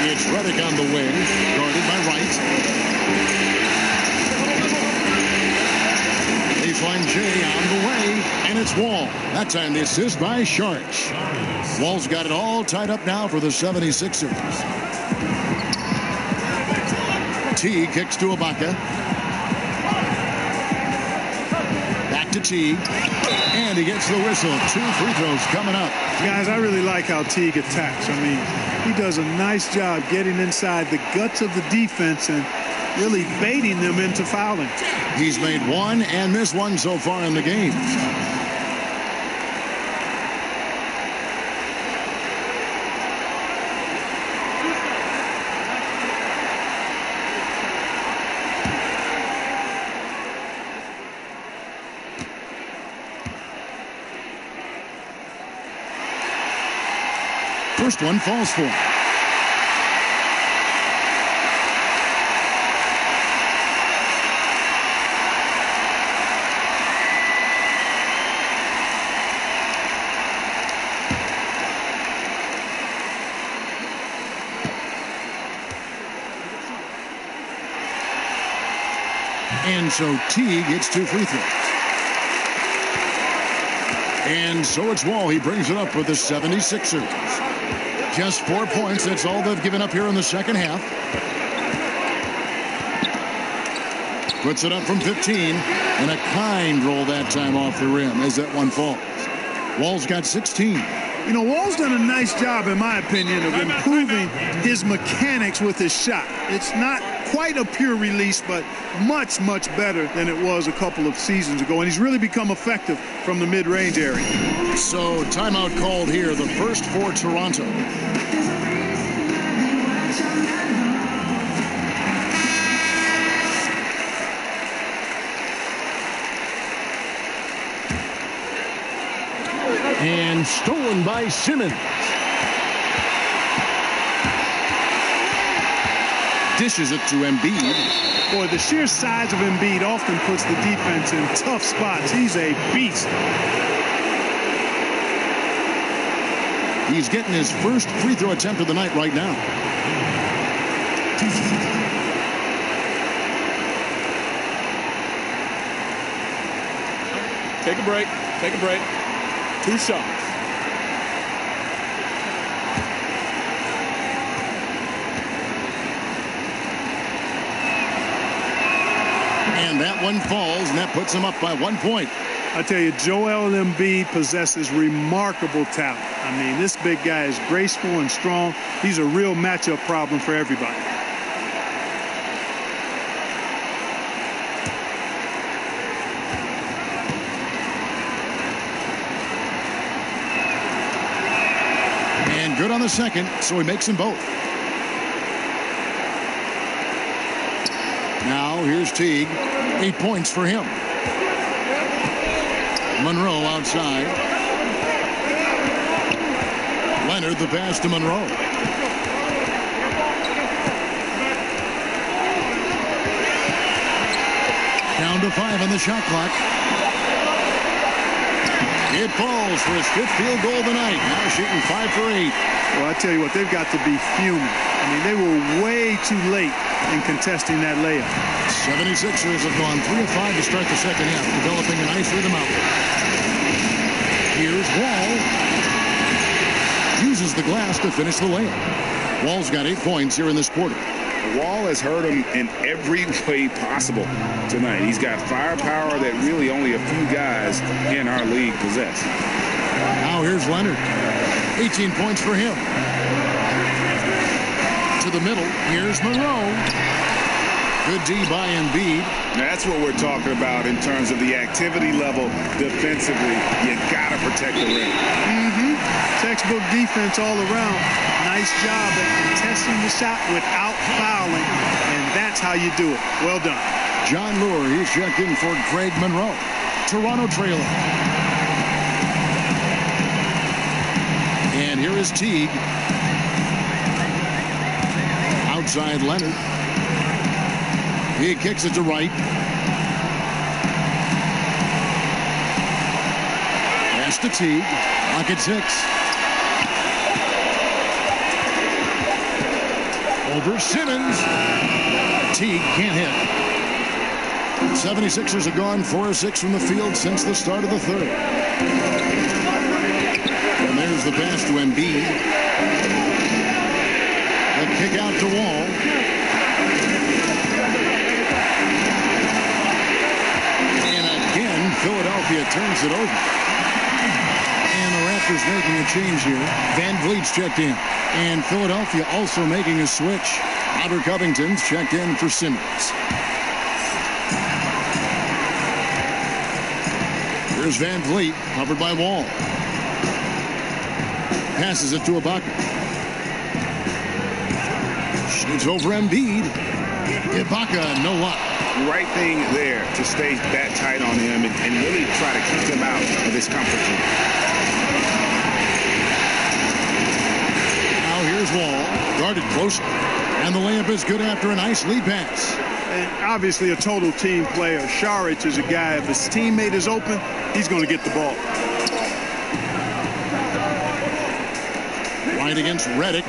It's Reddick on the wing, guarded by Wright. Baseline J on the way, and it's Wall. That time the assist by Sharch. Wall's got it all tied up now for the 76ers. T kicks to Ibaka. Back to T. And he gets the whistle. 2 free throws coming up. Guys, I really like how Teague attacks. I mean, he does a nice job getting inside the guts of the defense and really baiting them into fouling. He's made 1 and missed 1 so far in the game. First one falls for him. And so T gets 2 free throws. And so it's Wall. He brings it up for the 76ers. Just 4 points. That's all they've given up here in the second half. Puts it up from 15. And a kind roll that time off the rim as that one falls. Wall's got 16. You know, Wall's done a nice job, in my opinion, of improving his mechanics with his shot. It's not quite a pure release, but much, much better than it was a couple of seasons ago. And he's really become effective from the mid-range area. So timeout called here, the first for Toronto. And stolen by Simmons. Dishes it to Embiid. Boy, the sheer size of Embiid often puts the defense in tough spots. He's a beast. He's getting his first free throw attempt of the night right now. Take a break. Take a break. 2 shots. And that one falls, and that puts him up by 1 point. I tell you, Joel Embiid possesses remarkable talent. I mean, this big guy is graceful and strong. He's a real matchup problem for everybody. And good on the second, so he makes them both. Now here's Teague. 8 points for him. Monroe outside. Leonard the pass to Monroe. Down to 5 on the shot clock. It falls for his 5th field goal of the night. Now shooting 5 for 8. Well, I tell you what, they've got to be fuming. I mean, they were way too late in contesting that layup. 76ers have gone 3 of 5 to start the second half, developing a nice rhythm out there. Here's Wall. Uses the glass to finish the layup. Wall's got 8 points here in this quarter. Wall has hurt him in every way possible tonight. He's got firepower that really only a few guys in our league possess. Now here's Leonard. 18 points for him. To the middle. Here's Monroe. Good D by Embiid. That's what we're talking about in terms of the activity level defensively. You got to protect the rim. Textbook defense all around. Nice job at contesting the shot without fouling, and that's how you do it. Well done. John Lure, he's checked in for Greg Monroe. Toronto trailing. And here is Teague. Outside Leonard. He kicks it to right. Pass to Teague. Clock at 6. Over Simmons. Teague can't hit. 76ers have gone 4 of 6 from the field since the start of the third. And there's the pass to Embiid. The kick out to Wall. And again, Philadelphia turns it over. And the Raptors making a change here. Van Vliet's checked in. And Philadelphia also making a switch. Outer Covington's checked in for Simmons. Here's Van Vliet, covered by Wall. Passes it to Ibaka. Shoots over Embiid. Ibaka, no luck. Right thing there to stay that tight on him and really try to keep him out of his comfort zone. Now here's Wall, guarded closely. And the layup is good after a nice lead pass. And obviously a total team player. Saric is a guy, if his teammate is open, he's going to get the ball. Right against Redick.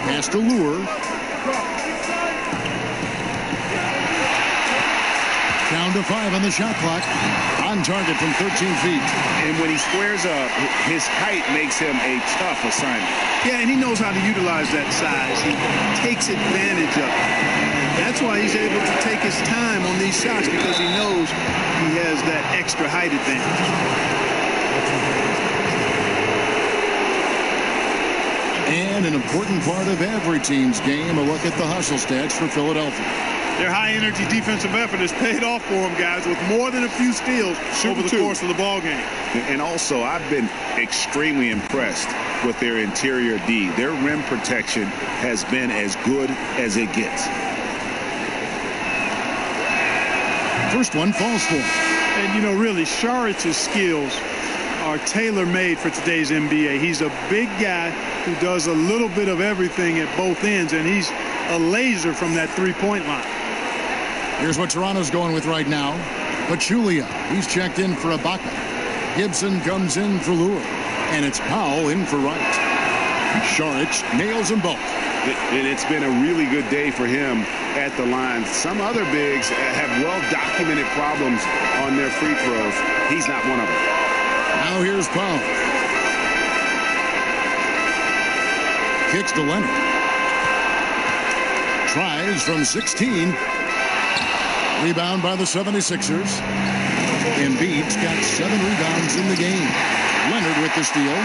Pass to Lure. Down to 5 on the shot clock. On target from 13 feet. And when he squares up, his height makes him a tough assignment. Yeah, and he knows how to utilize that size. He takes advantage of it. That's why he's able to take his time on these shots, because he knows he has that extra height advantage. And an important part of every team's game, a look at the hustle stats for Philadelphia. Their high-energy defensive effort has paid off for them, guys, with more than a few steals over the course of the ball game. And also, I've been extremely impressed with their interior D. Their rim protection has been as good as it gets. First one falls for him. And, you know, really, Saric's skills are tailor-made for today's NBA. He's a big guy who does a little bit of everything at both ends, and he's a laser from that three-point line. Here's what Toronto's going with right now. Pachulia, he's checked in for Ibaka. Gibson comes in for Lure. And it's Powell in for Wright. Saric nails them both. And it's been a really good day for him at the line. Some other bigs have well-documented problems on their free throws. He's not one of them. Now here's Powell. Kicks to Leonard. Tries from 16. Rebound by the 76ers. Embiid's got 7 rebounds in the game. Leonard with the steal.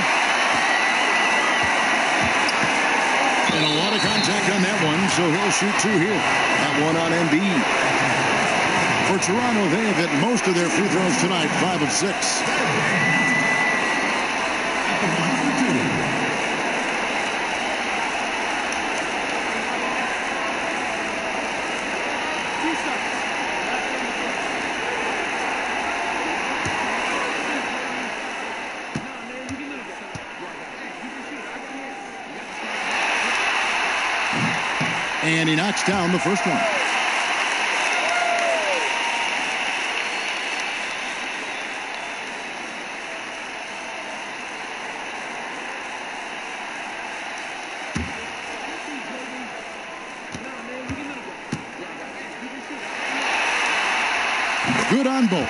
And a lot of contact on that one, so he'll shoot 2 here. That one on Embiid. For Toronto, they have hit most of their free throws tonight, 5 of 6. And he knocks down the first one. Good on both.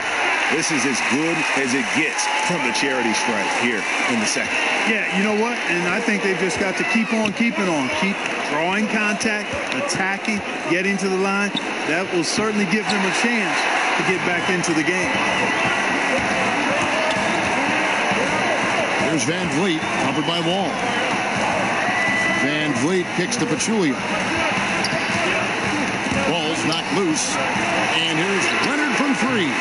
This is as good as it gets from the charity stripe here in the second. Yeah, you know what? And I think they've just got to keep on keeping on. Keep drawing contact, attacking, getting to the line. That will certainly give them a chance to get back into the game. There's Van Vliet, covered by Wall. Van Vliet kicks to Pachulia. Ball's knocked loose. And here's Leonard from 3.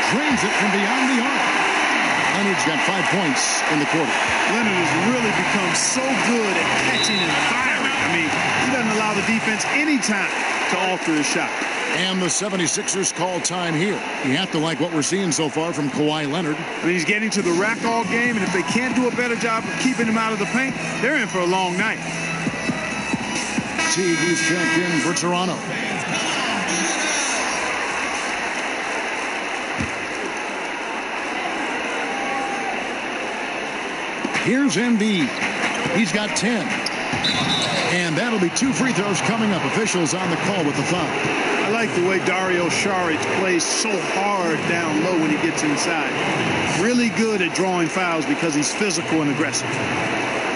Drains it from beyond the arc. Leonard Leonard's got 5 points in the quarter. Leonard has really become so good at catching and firing. I mean, he doesn't allow the defense any time to alter his shot. And the 76ers call time here. You have to like what we're seeing so far from Kawhi Leonard. I mean, he's getting to the rack all game, and if they can't do a better job of keeping him out of the paint, they're in for a long night. Teague is checked in for Toronto. Here's Embiid. He's got 10. And that'll be 2 free throws coming up. Officials on the call with the foul. I like the way Dario Saric plays so hard down low when he gets inside. Really good at drawing fouls because he's physical and aggressive.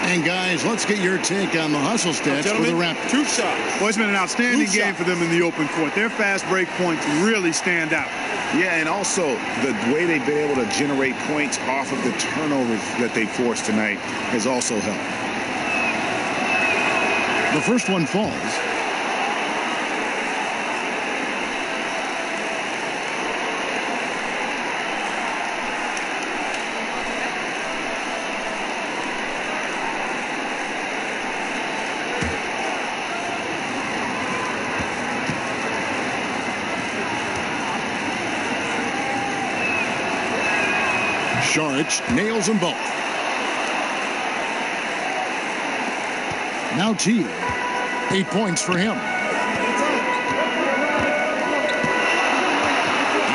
And guys, let's get your take on the hustle stats for the Raptors. 2 shots. Well, it's been an outstanding game for them in the open court. Their fast break points really stand out. Yeah, and also the way they've been able to generate points off of the turnovers that they forced tonight has also helped. The first one falls. Saric nails them both. Now Teague. 8 points for him.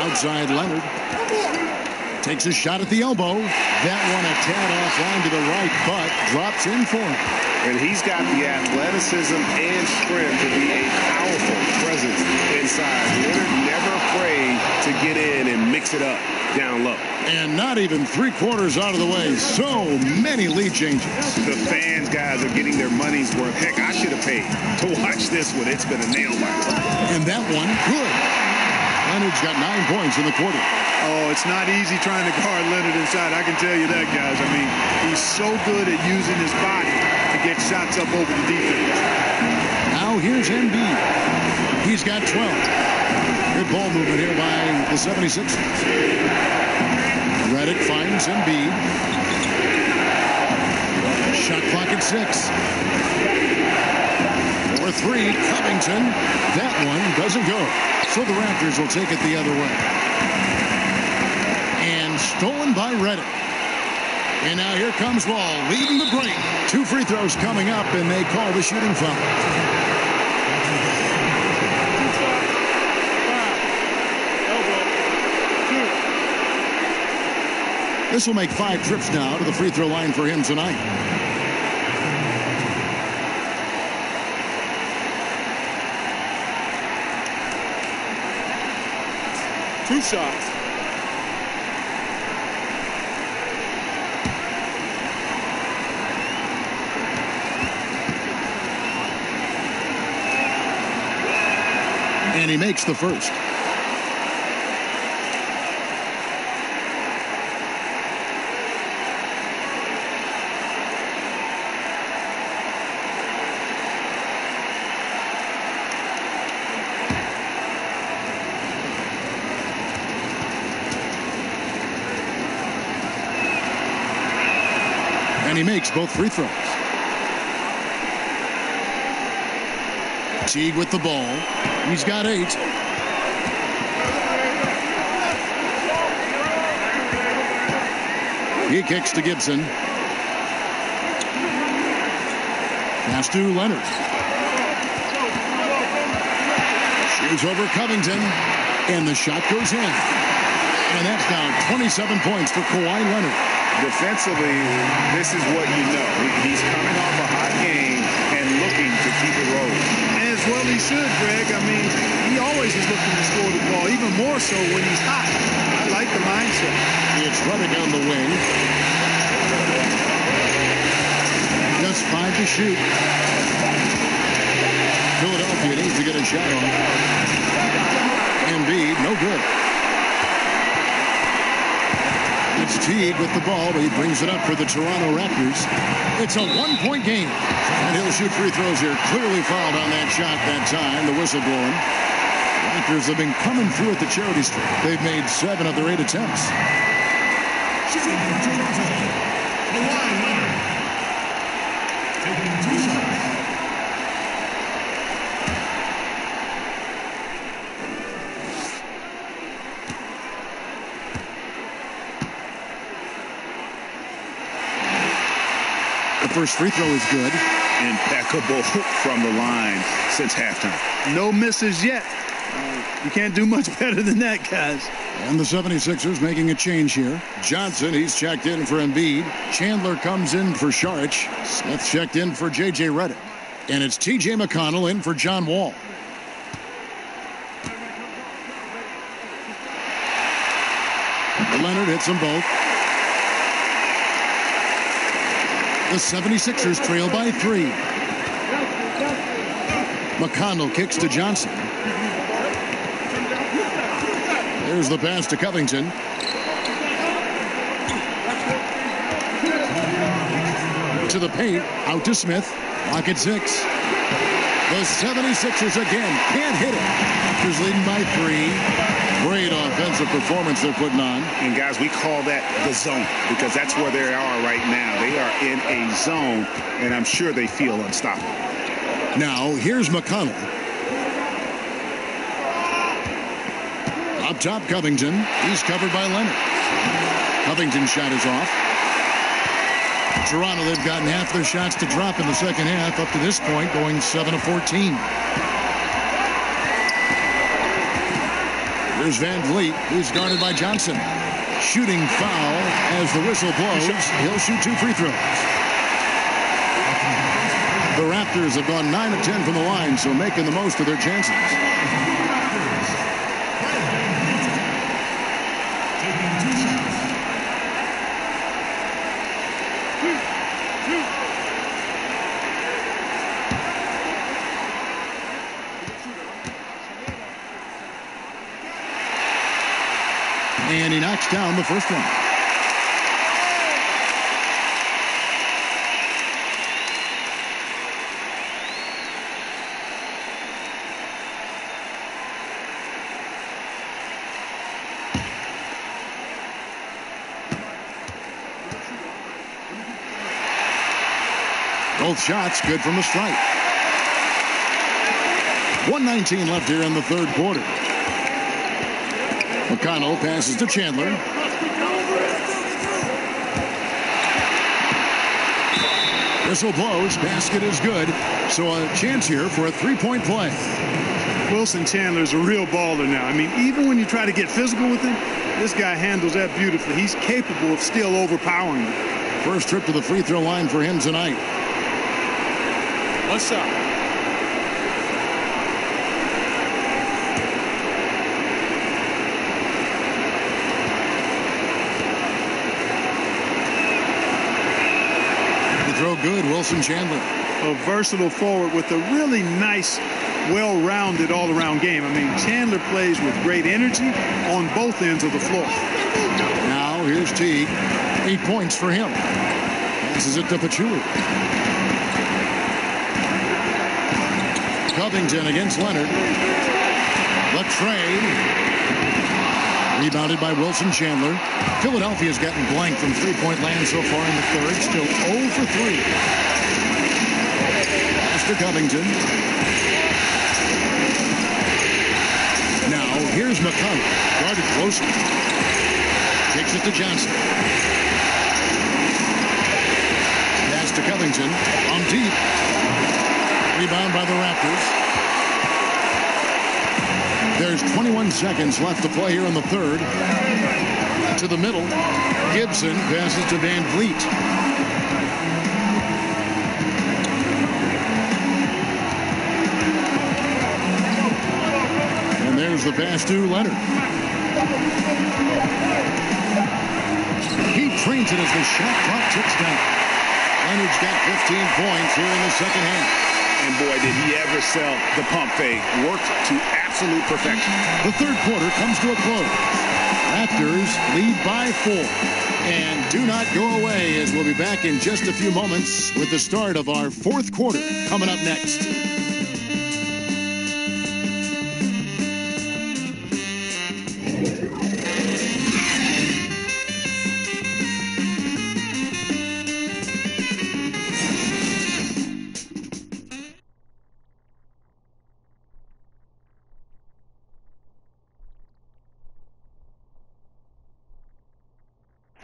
Outside Leonard. Takes a shot at the elbow. That one a tad offline to the right, but drops in for him. And he's got the athleticism and strength to be a powerful presence inside. Leonard never afraid to get in and mix it up down low. And not even 3/4 out of the way. So many lead changes. The fans, guys, are getting their money's worth. Heck, I should have paid to watch this one. It's been a nail-biter. And that one, good. Leonard's got 9 points in the quarter. Oh, it's not easy trying to guard Leonard inside. I can tell you that, guys. I mean, he's so good at using his body to get shots up over the defense. Now here's Embiid. He's got 12. Good ball movement here by the 76ers. Redick finds Embiid. Shot clock at 6. For 3, Covington. That one doesn't go. So the Raptors will take it the other way. And stolen by Redick. And now here comes Wall leading the break. 2 free throws coming up, and they call the shooting foul. This will make 5 trips now to the free throw line for him tonight. Two shots. And he makes the first. And he makes both free throws. Teague with the ball. He's got 8. He kicks to Gibson. Pass to Leonard. Shoots over Covington. And the shot goes in. And that's now 27 points for Kawhi Leonard. Defensively, this is what you know. He's coming off a hot game and looking to keep it rolling. As well he should, Greg. I mean, he always is looking to score the ball, even more so when he's hot. I like the mindset. It's running on the wing. Just 5 to shoot. Philadelphia needs to get a shot on. Embiid, no good. It's Teague with the ball, but he brings it up for the Toronto Raptors. It's a 1-point game. And he'll shoot free throws here. Clearly fouled on that shot that time. The whistle blowing. Raptors have been coming through at the charity stripe. They've made 7 of their 8 attempts. Shooting for Toronto, Kawhi Leonard. Taking 2 shots. The first free throw is good. Impeccable from the line since halftime. No misses yet. You can't do much better than that, guys. And the 76ers making a change here. Johnson, he's checked in for Embiid. Chandler comes in for Saric. Smith checked in for J.J. Redick. And it's T.J. McConnell in for John Wall. Leonard hits them both. The 76ers trail by 3. McConnell kicks to Johnson. There's the pass to Covington. To the paint, out to Smith. Lock at 6. The 76ers again can't hit it. Raptors leading by 3. Great offensive performance they're putting on. And guys, we call that the zone because that's where they are right now. They are in a zone, and I'm sure they feel unstoppable. Now, here's McConnell. Up top, Covington. He's covered by Leonard. Covington's shot is off. Toronto, they've gotten half their shots to drop in the second half up to this point, going 7 of 14. Here's Van Vliet. He's guarded by Johnson. Shooting foul as the whistle blows. He'll shoot 2 free throws. The Raptors have gone 9 of 10 from the line, so making the most of their chances. And he knocks down the first one. Both shots good from the strike. 1:19 left here in the third quarter. McConnell passes to Chandler. Whistle blows. Basket is good. So a chance here for a three-point play. Wilson Chandler's a real baller now. I mean, even when you try to get physical with him, this guy handles that beautifully. He's capable of still overpowering you. First trip to the free throw line for him tonight. What's up? Throw good, Wilson Chandler. A versatile forward with a really nice, well-rounded all-around game. I mean, Chandler plays with great energy on both ends of the floor. Now, here's Teague. 8 points for him. Passes it to Pachulia. Covington against Leonard. The trade. Rebounded by Wilson Chandler. Philadelphia's gotten blank from three-point land so far in the third. Still 0 for 3. Pass to Covington. Now, here's McConnell. Guarded closely. Kicks it to Johnson. Pass to Covington. On deep. Rebound by the Raptors. There's 21 seconds left to play here in the third. To the middle. Gibson passes to Van Vliet. And there's the pass to Leonard. He trains it as the shot clock ticks down. Leonard's got 15 points here in the second half. And boy, did he ever sell the pump fake. Worked to absolute perfection. The third quarter comes to a close. Raptors lead by 4. And do not go away, as we'll be back in just a few moments with the start of our fourth quarter coming up next.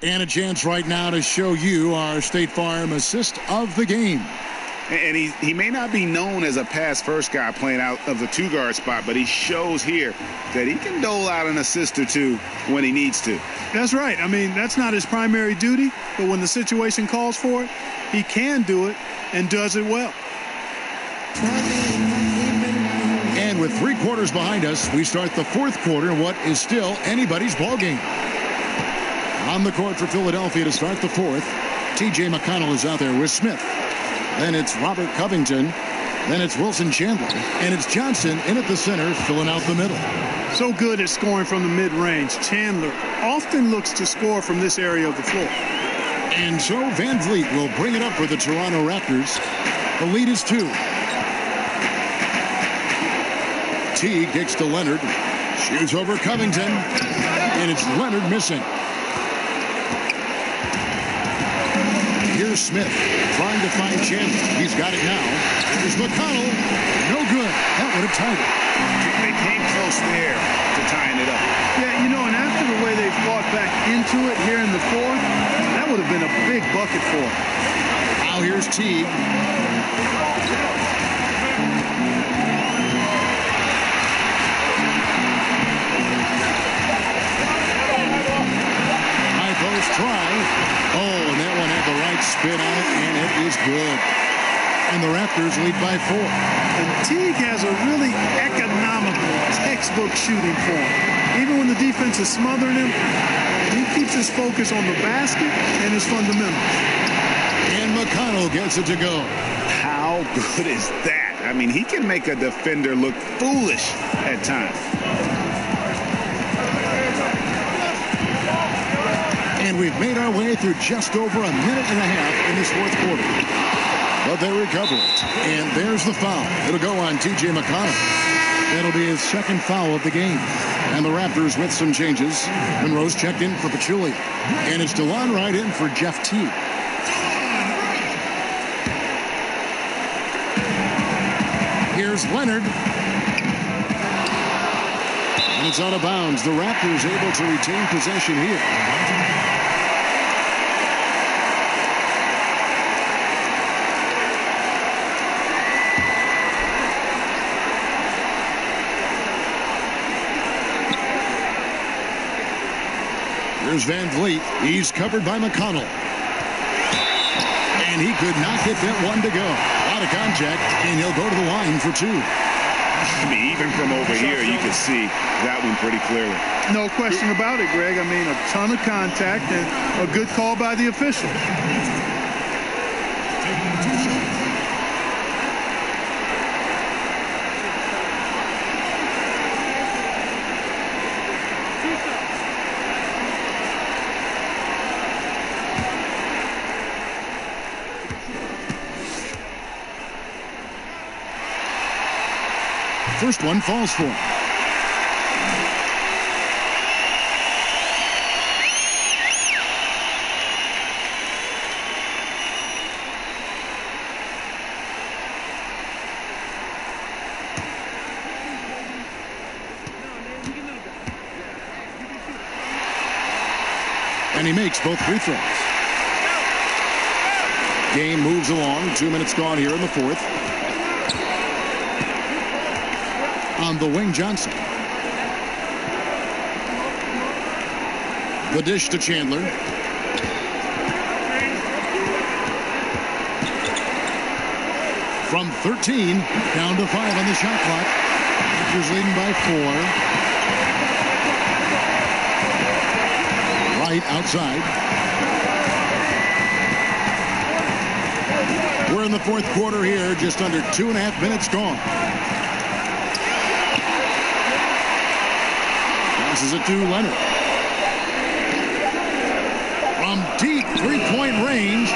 And a chance right now to show you our State Farm assist of the game. And he may not be known as a pass-first guy playing out of the two-guard spot, but he shows here that he can dole out an assist or two when he needs to. That's right. I mean, that's not his primary duty, but when the situation calls for it, he can do it and does it well. And with 3 quarters behind us, we start the 4th quarter in what is still anybody's ball game. On the court for Philadelphia to start the 4th, T.J. McConnell is out there with Smith. Then it's Robert Covington. Then it's Wilson Chandler. And it's Johnson in at the center, filling out the middle. So good at scoring from the mid-range. Chandler often looks to score from this area of the floor. And so Van Vliet will bring it up for the Toronto Raptors. The lead is 2. Teague kicks to Leonard. Shoots over Covington. And it's Leonard missing. Here's Smith trying to find Chandler. He's got it now. Here's McConnell. No good. That would have tied it. They came close there to tying it up. Yeah, you know, and after the way they fought back into it here in the 4th, that would have been a big bucket for him. Now here's Teague. High post try. Oh, and that one had the right spin on it, and it is good. And the Raptors lead by 4. And Teague has a really economical, textbook shooting form. Even when the defense is smothering him, he keeps his focus on the basket and his fundamentals. And McConnell gets it to go. How good is that? I mean, he can make a defender look foolish at times. And we've made our way through just over a minute and a half in this 4th quarter. But they recover it. And there's the foul. It'll go on T.J. McConnell. That'll be his 2nd foul of the game. And the Raptors with some changes. Monroe's checked in for Paciuli. And it's DeLon Wright in for Jeff Teague. Here's Leonard. And it's out of bounds. The Raptors able to retain possession here. Here's Van Vliet. He's covered by McConnell. And he could not get that one to go. A lot of contact, and he'll go to the line for 2. I mean, even from over here, you can see that one pretty clearly. No question about it, Greg. I mean, a ton of contact and a good call by the official. First one falls for him. And he makes both free throws. Game moves along. 2 minutes gone here in the 4th. On the wing, Johnson. The dish to Chandler. From 13 down to 5 on the shot clock. Raptors leading by 4. Right outside. We're in the 4th quarter here, just under 2.5 minutes gone. Passes it to Leonard. From deep 3-point range.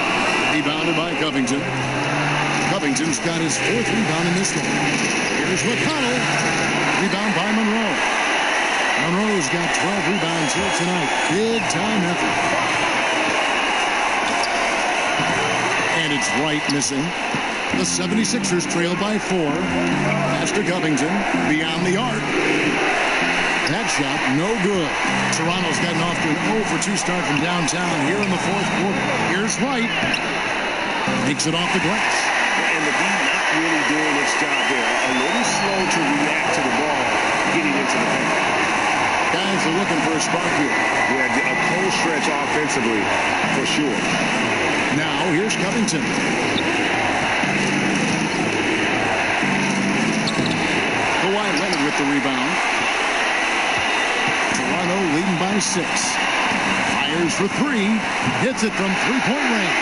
Rebounded by Covington. Covington's got his 4th rebound in this one. Here's McConnell. Rebound by Monroe. Monroe's got 12 rebounds here tonight. Big time effort. And it's Wright missing. The 76ers trail by 4. Pass to Covington. Beyond the arc. That shot, no good. Toronto's gotten off to an 0-for-2 start from downtown here in the fourth quarter. Here's Wright. Makes it off the glass. And the D not really doing its job there. A little slow to react to the ball getting into the paint. Guys are looking for a spark here. Yeah, a cold stretch offensively for sure. Now here's Covington. Kawhi Leonard with the rebound. Toronto leading by 6. Fires for 3. Hits it from three-point range.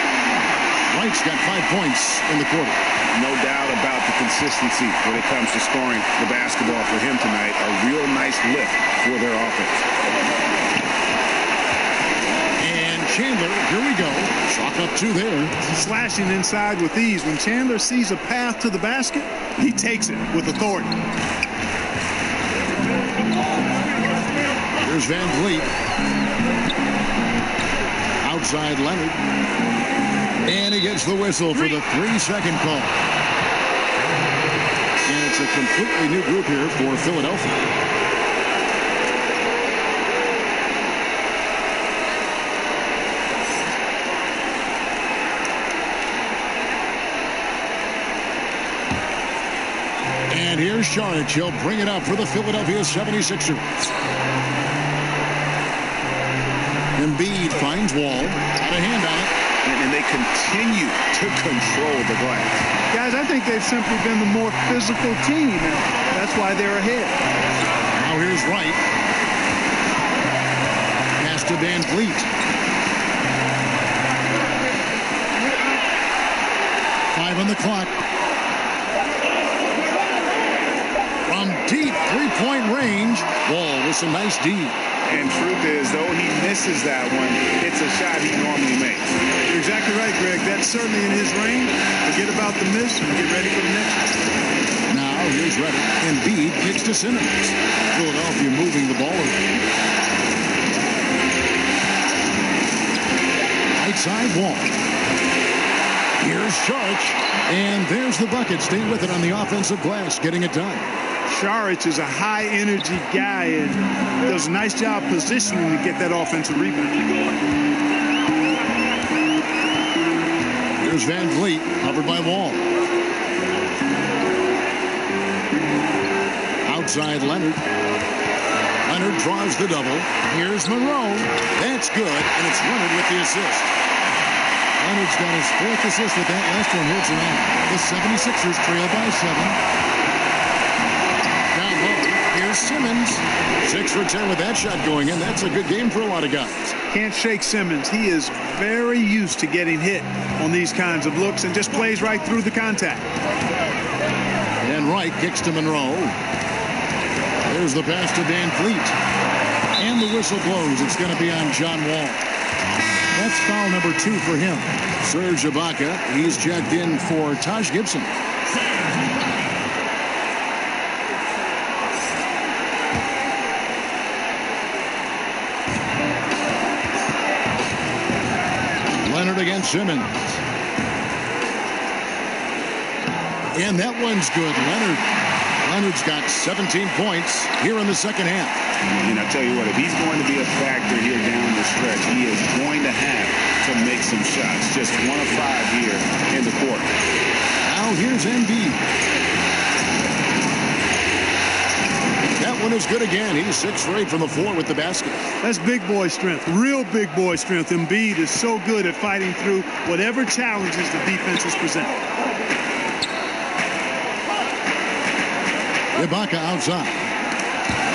Wright's got 5 points in the quarter. No doubt about the consistency when it comes to scoring the basketball for him tonight. A real nice lift for their offense. And Chandler, here we go. Chalk up 2 there. Slashing inside with ease. When Chandler sees a path to the basket, he takes it with authority. Here's Van Vliet. Outside Leonard. And he gets the whistle for the 3-second call. And it's a completely new group here for Philadelphia. And here's Saric. He'll bring it up for the Philadelphia 76ers. Embiid finds Wall. Got a hand on it. And they continue to control the glass. Guys, I think they've simply been the more physical team, and that's why they're ahead. Now here's Wright. Pass to Van Vliet. Five on the clock. From deep three-point range, Wall with some nice D. And truth is, though he misses that one, it's a shot he normally makes. You're exactly right, Greg. That's certainly in his range. Forget about the miss and get ready for the next one. Now here's Reddick. Embiid kicks to Simmons. Philadelphia moving the ball around. Right side Wall. Here's Saric. And there's the bucket. Stay with it on the offensive glass, getting it done. Saric is a high-energy guy and does a nice job positioning to get that offensive rebound. Here's Van Vliet, covered by Wall. Outside Leonard. Leonard draws the double. Here's Monroe. That's good, and it's Leonard with the assist. Leonard's got his 4th assist with that last one here tonight. The 76ers trail by 7. Here's Simmons. 6 for 10 with that shot going in. That's a good game for a lot of guys. Can't shake Simmons. He is very used to getting hit on these kinds of looks and just plays right through the contact. And Wright kicks to Monroe. There's the pass to Van Vliet. And the whistle blows. It's going to be on John Wall. That's foul number 2 for him. Serge Ibaka. He's checked in for Taj Gibson. Leonard against Simmons. And that one's good. Leonard's got 17 points here in the second half. And I tell you what, if he's going to be a factor here down the stretch, he is going to have to make some shots. Just 1 of 5 here in the quarter. Now here's Embiid. That one is good again. He's 6 for 8 from the floor with the basket. That's big boy strength, real big boy strength. Embiid is so good at fighting through whatever challenges the defenses present. Ibaka outside.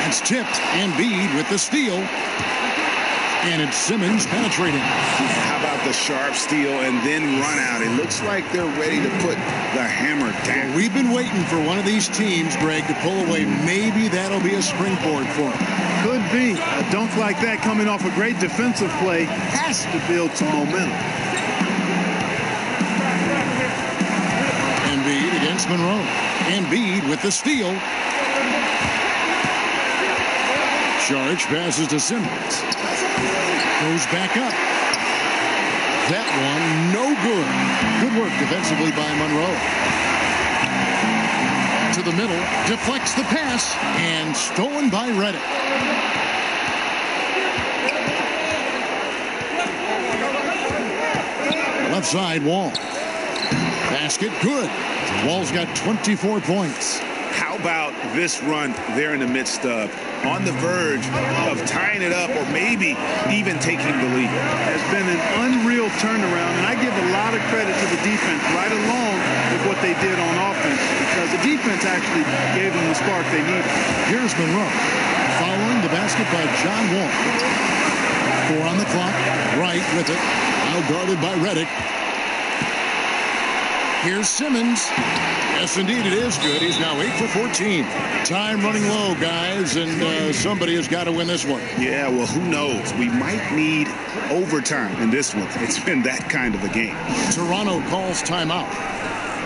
That's tipped. Embiid with the steal. And it's Simmons penetrating. How about the sharp steal and then run out? It looks like they're ready to put the hammer down. Well, we've been waiting for one of these teams, Greg, to pull away. Maybe that'll be a springboard for them. Could be. A dunk like that coming off a great defensive play has to build some momentum. Embiid against Monroe. Embiid with the steal. Saric passes to Simmons. Goes back up. That one, no good. Good work defensively by Monroe. To the middle, deflects the pass, and stolen by Reddick. outside, Wall. Basket, good. Wall's got 24 points. How about this run there in the midst of, on the verge of tying it up or maybe even taking the lead? Has been an unreal turnaround, and I give a lot of credit to the defense right along with what they did on offense, because the defense actually gave them the spark they needed. Here's Monroe following the basket by John Wall. 4 on the clock, right with it, now guarded by Reddick. Here's Simmons. Yes, indeed, it is good. He's now 8 for 14. Time running low, guys, and somebody has got to win this one. Yeah, well, who knows? We might need overtime in this one. It's been that kind of a game. Toronto calls timeout.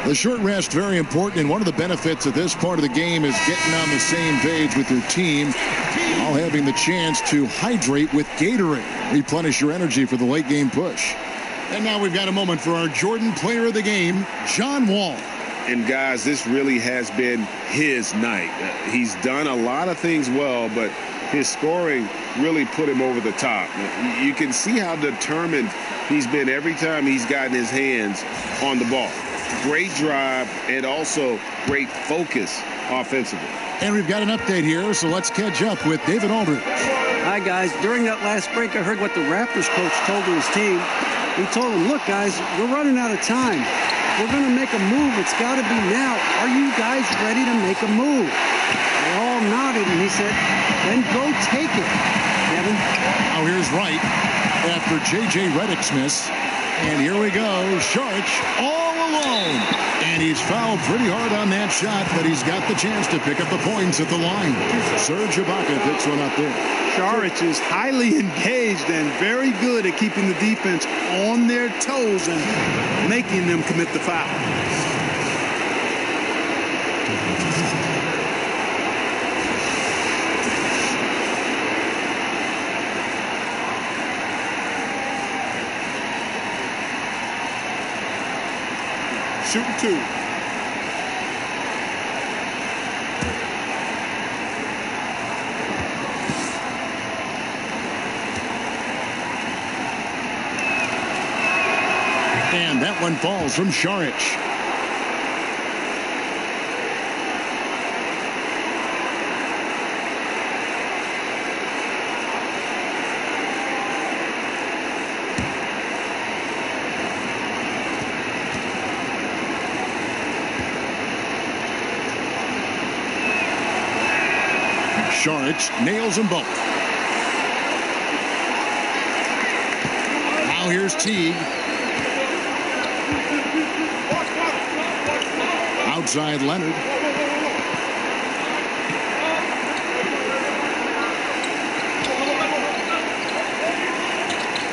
The short rest, very important, and one of the benefits of this part of the game is getting on the same page with your team while having the chance to hydrate with Gatorade. Replenish your energy for the late game push. And now we've got a moment for our Jordan player of the game, John Wall. And guys, this really has been his night. He's done a lot of things well, but his scoring really put him over the top. You can see how determined he's been every time he's gotten his hands on the ball. Great drive and also great focus offensively. And we've got an update here, so let's catch up with David Aldridge. Hi, guys. During that last break, I heard what the Raptors coach told to his team. He told them, look, guys, we're running out of time. We're going to make a move. It's got to be now. Are you guys ready to make a move? They all nodded, and he said, then go take it, Kevin. Now here's Wright after J.J. Redick's miss. And here we go. Saric all alone. And he's fouled pretty hard on that shot, but he's got the chance to pick up the points at the line. Serge Ibaka picks one up there. Saric is highly engaged and very good at keeping the defense on their toes and making them commit the foul. Shooting 2. And that one falls from Saric. Saric nails them both. Now here's Teague. Outside Leonard.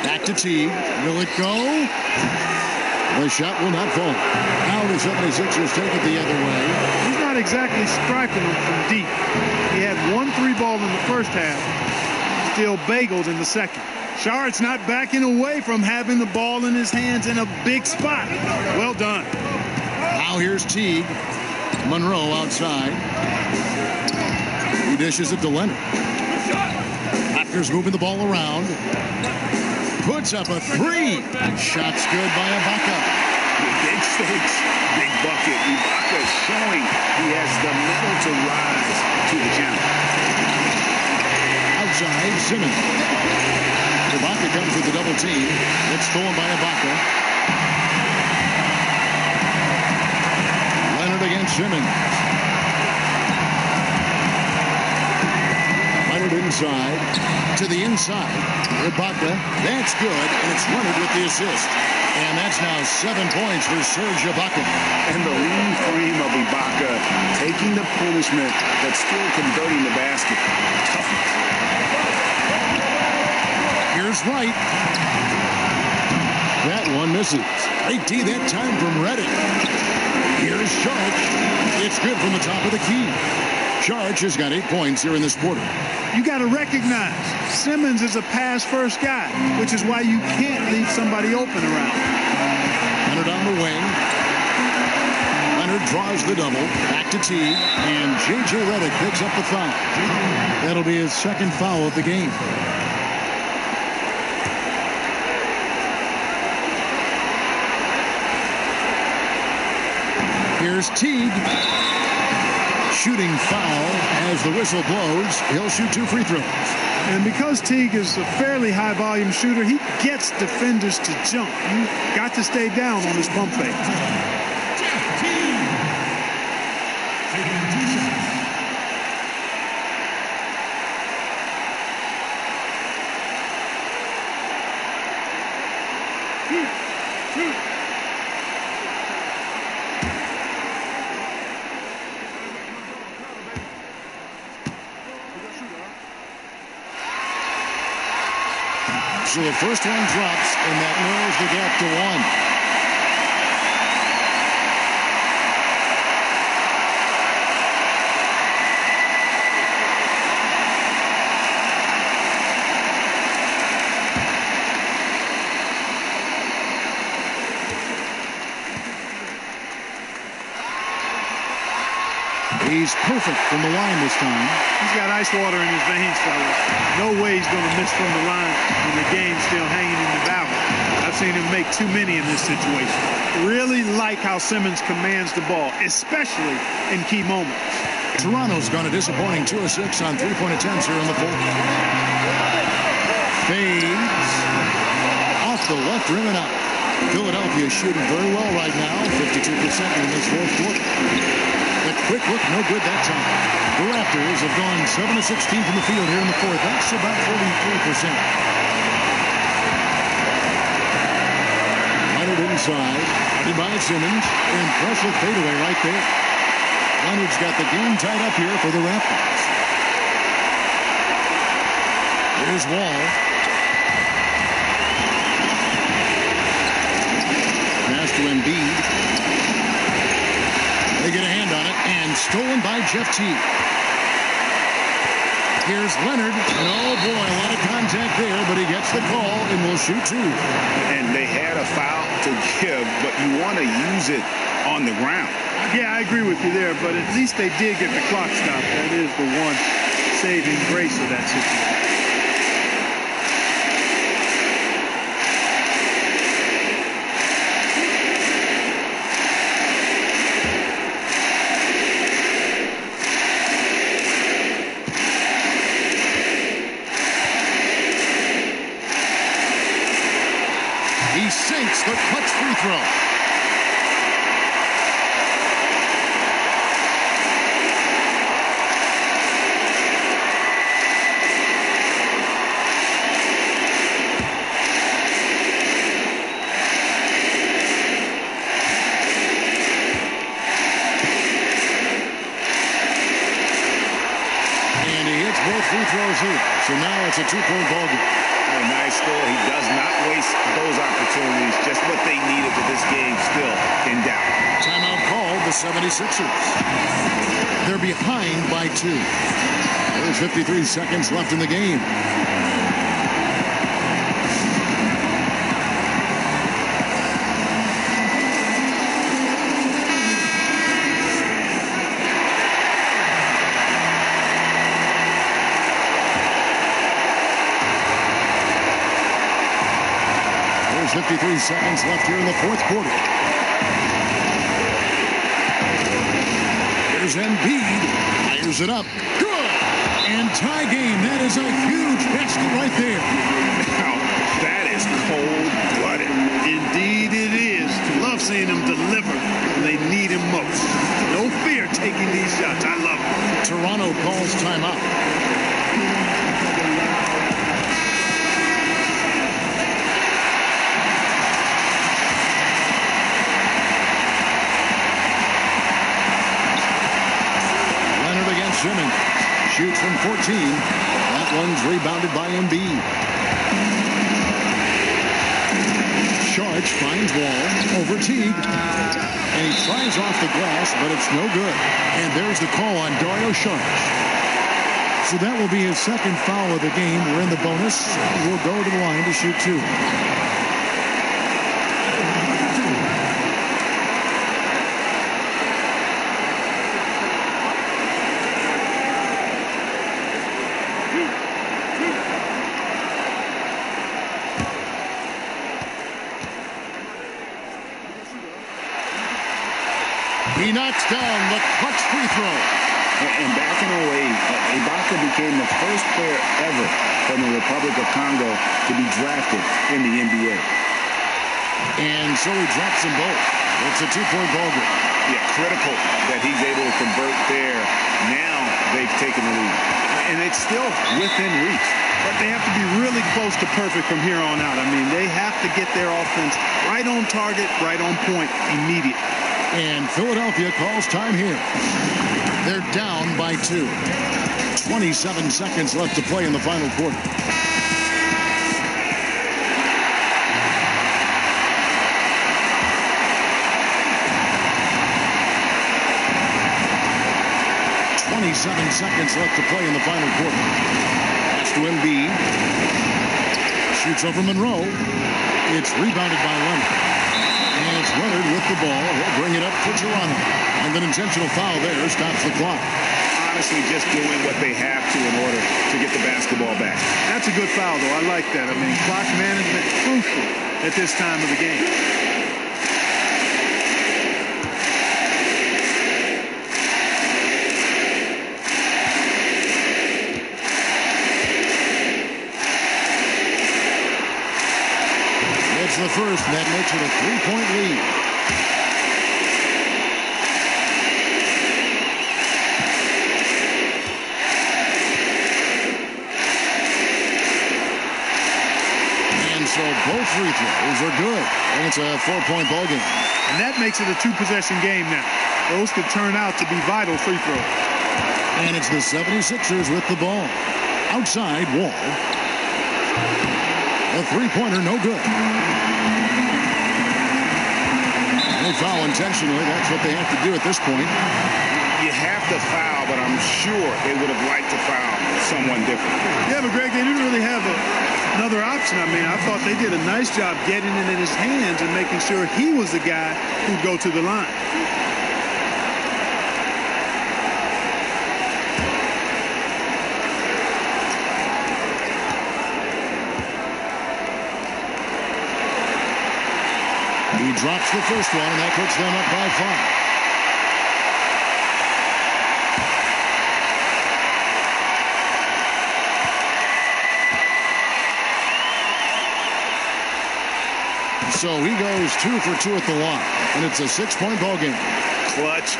Back to Teague. Will it go? The shot will not fall. Now the 76ers take it the other way. He's not exactly striping them from deep. He had 1 3-ball in the first half. Still bageled in the second. Saric's not backing away from having the ball in his hands in a big spot. Well done. Now here's Teague. Monroe outside. He dishes it to Leonard. Raptors moving the ball around. Puts up a 3. Shot's good by Ibaka. Big stakes, big bucket. Ibaka showing he has the mettle to rise to the challenge. Outside, Simmons. Ibaka comes with the double team. It's stolen by Ibaka. Leonard against Simmons. Leonard inside. To the inside. Ibaka. That's good. And it's Leonard with the assist. And that's now 7 points for Serge Ibaka. And the lean frame of Ibaka taking the punishment but still converting the basket. Toughness. Here's Wright. That one misses. Great D that time from Reddick. Here's Saric. It's good from the top of the key. Saric has got 8 points here in this quarter. You got to recognize Simmons is a pass-first guy, which is why you can't leave somebody open around. Leonard on the wing. Leonard draws the double. Back to Teague. And J.J. Redick picks up the foul. That'll be his second foul of the game. Here's Teague. Shooting foul as the whistle blows. He'll shoot 2 free throws. And because Teague is a fairly high-volume shooter, he gets defenders to jump. You got to stay down on his pump fake. So the first one drops, and that narrows the gap to 1. He's perfect from the line this time. He's got ice water in his veins, fellas. No way he's going to miss from the line when the game's still hanging in the balance. I've seen him make too many in this situation. Really like how Simmons commands the ball, especially in key moments. Toronto's gone a disappointing 2 of 6 on three-point attempts here in the fourth. Fades off the left rim and out. Philadelphia shooting very well right now, 52% in this fourth quarter. The quick look, no good that time. The Raptors have gone 7 of 16 from the field here in the fourth. That's about 43%. Leonard inside, by Simmons. Impressive fadeaway right there. Leonard's got the game tied up here for the Raptors. Here's Wall. Pass to Embiid. They get a hand on it, and stolen by Jeff Teague. Here's Leonard, and oh boy, a lot of contact there, but he gets the call and will shoot 2. And they had a foul to give, but you want to use it on the ground. Yeah, I agree with you there, but at least they did get the clock stopped. That is the one saving grace of that situation. He sinks the clutch free throw. And he hits both free throws here. So now it's a 2-point ball game. A nice score. He does not waste those opportunities. Just what they needed for this game still in doubt. Timeout called the 76ers. They're behind by 2. There's 53 seconds left in the game. There's 53 seconds left here in the fourth quarter. Here's Embiid. Fires it up. Good. And tie game. That is a huge basket right there. Now, that is cold-blooded. Indeed it is. Love seeing him deliver when they need him most. No fear taking these shots. I love it. Toronto calls timeout. Simmons shoots from 14. That one's rebounded by Embiid. Sharch finds Wall over Teague. And he tries off the glass, but it's no good. And there's the call on Dario Sharch. So that will be his second foul of the game. We're in the bonus. We'll go to the line to shoot 2. He knocks down the clutch free throw. And back in 08, Ibaka became the first player ever from the Republic of Congo to be drafted in the NBA. And so he drops them both. It's a 2-point ball game. Yeah, critical that he's able to convert there. Now they've taken the lead. And it's still within reach. But they have to be really close to perfect from here on out. I mean, they have to get their offense right on target, right on point immediately. And Philadelphia calls time here. They're down by 2. 27 seconds left to play in the final quarter. Seconds left to play in the final quarter. Pass to Embiid. Shoots over Monroe. It's rebounded by Leonard. And it's Leonard with the ball. He'll bring it up for Toronto. And an intentional foul there stops the clock. Honestly, just doing what they have to in order to get the basketball back. That's a good foul, though. I like that. I mean, clock management crucial at this time of the game. The first, and that makes it a 3-point lead. And so both free throws are good, and it's a 4-point ball game. And that makes it a 2-possession game now. Those could turn out to be vital free throws. And it's the 76ers with the ball. Outside, Wall. A three-pointer, no good. They foul intentionally. That's what they have to do at this point. You have to foul, but I'm sure they would have liked to foul someone different. Yeah, but Greg, they didn't really have another option. I mean, I thought they did a nice job getting it in his hands and making sure he was the guy who'd go to the line. He drops the first one, and that puts them up by 5. So he goes 2 for 2 at the line, and it's a 6-point ball game. Clutch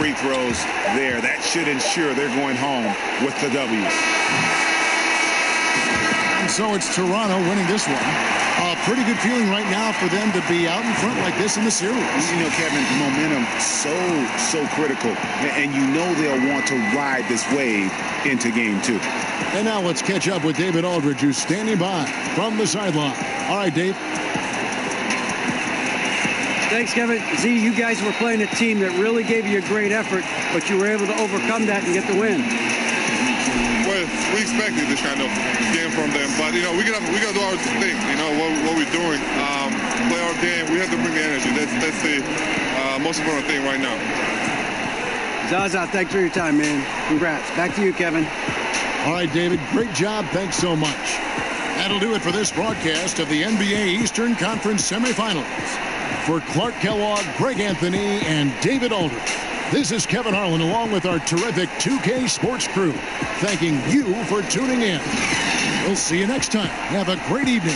free throws there. That should ensure they're going home with the W. And so it's Toronto winning this one. A pretty good feeling right now for them to be out in front like this in the series. You know, Kevin, momentum so critical. And you know they'll want to ride this wave into game 2. And now let's catch up with David Aldridge, who's standing by from the sideline. All right, Dave. Thanks, Kevin. Z, you guys were playing a team that really gave you a great effort, but you were able to overcome that and get the win. Well, we expected this kind of game from them, but you know we gotta do our thing. You know what we're doing, play our game. We have to bring the energy. That's the most important thing right now. Zaza, thanks for your time, man. Congrats. Back to you, Kevin. All right, David. Great job. Thanks so much. That'll do it for this broadcast of the NBA Eastern Conference semifinals. For Clark Kellogg, Greg Anthony, and David Aldridge, this is Kevin Harlan along with our terrific 2K Sports crew, thanking you for tuning in. We'll see you next time. Have a great evening.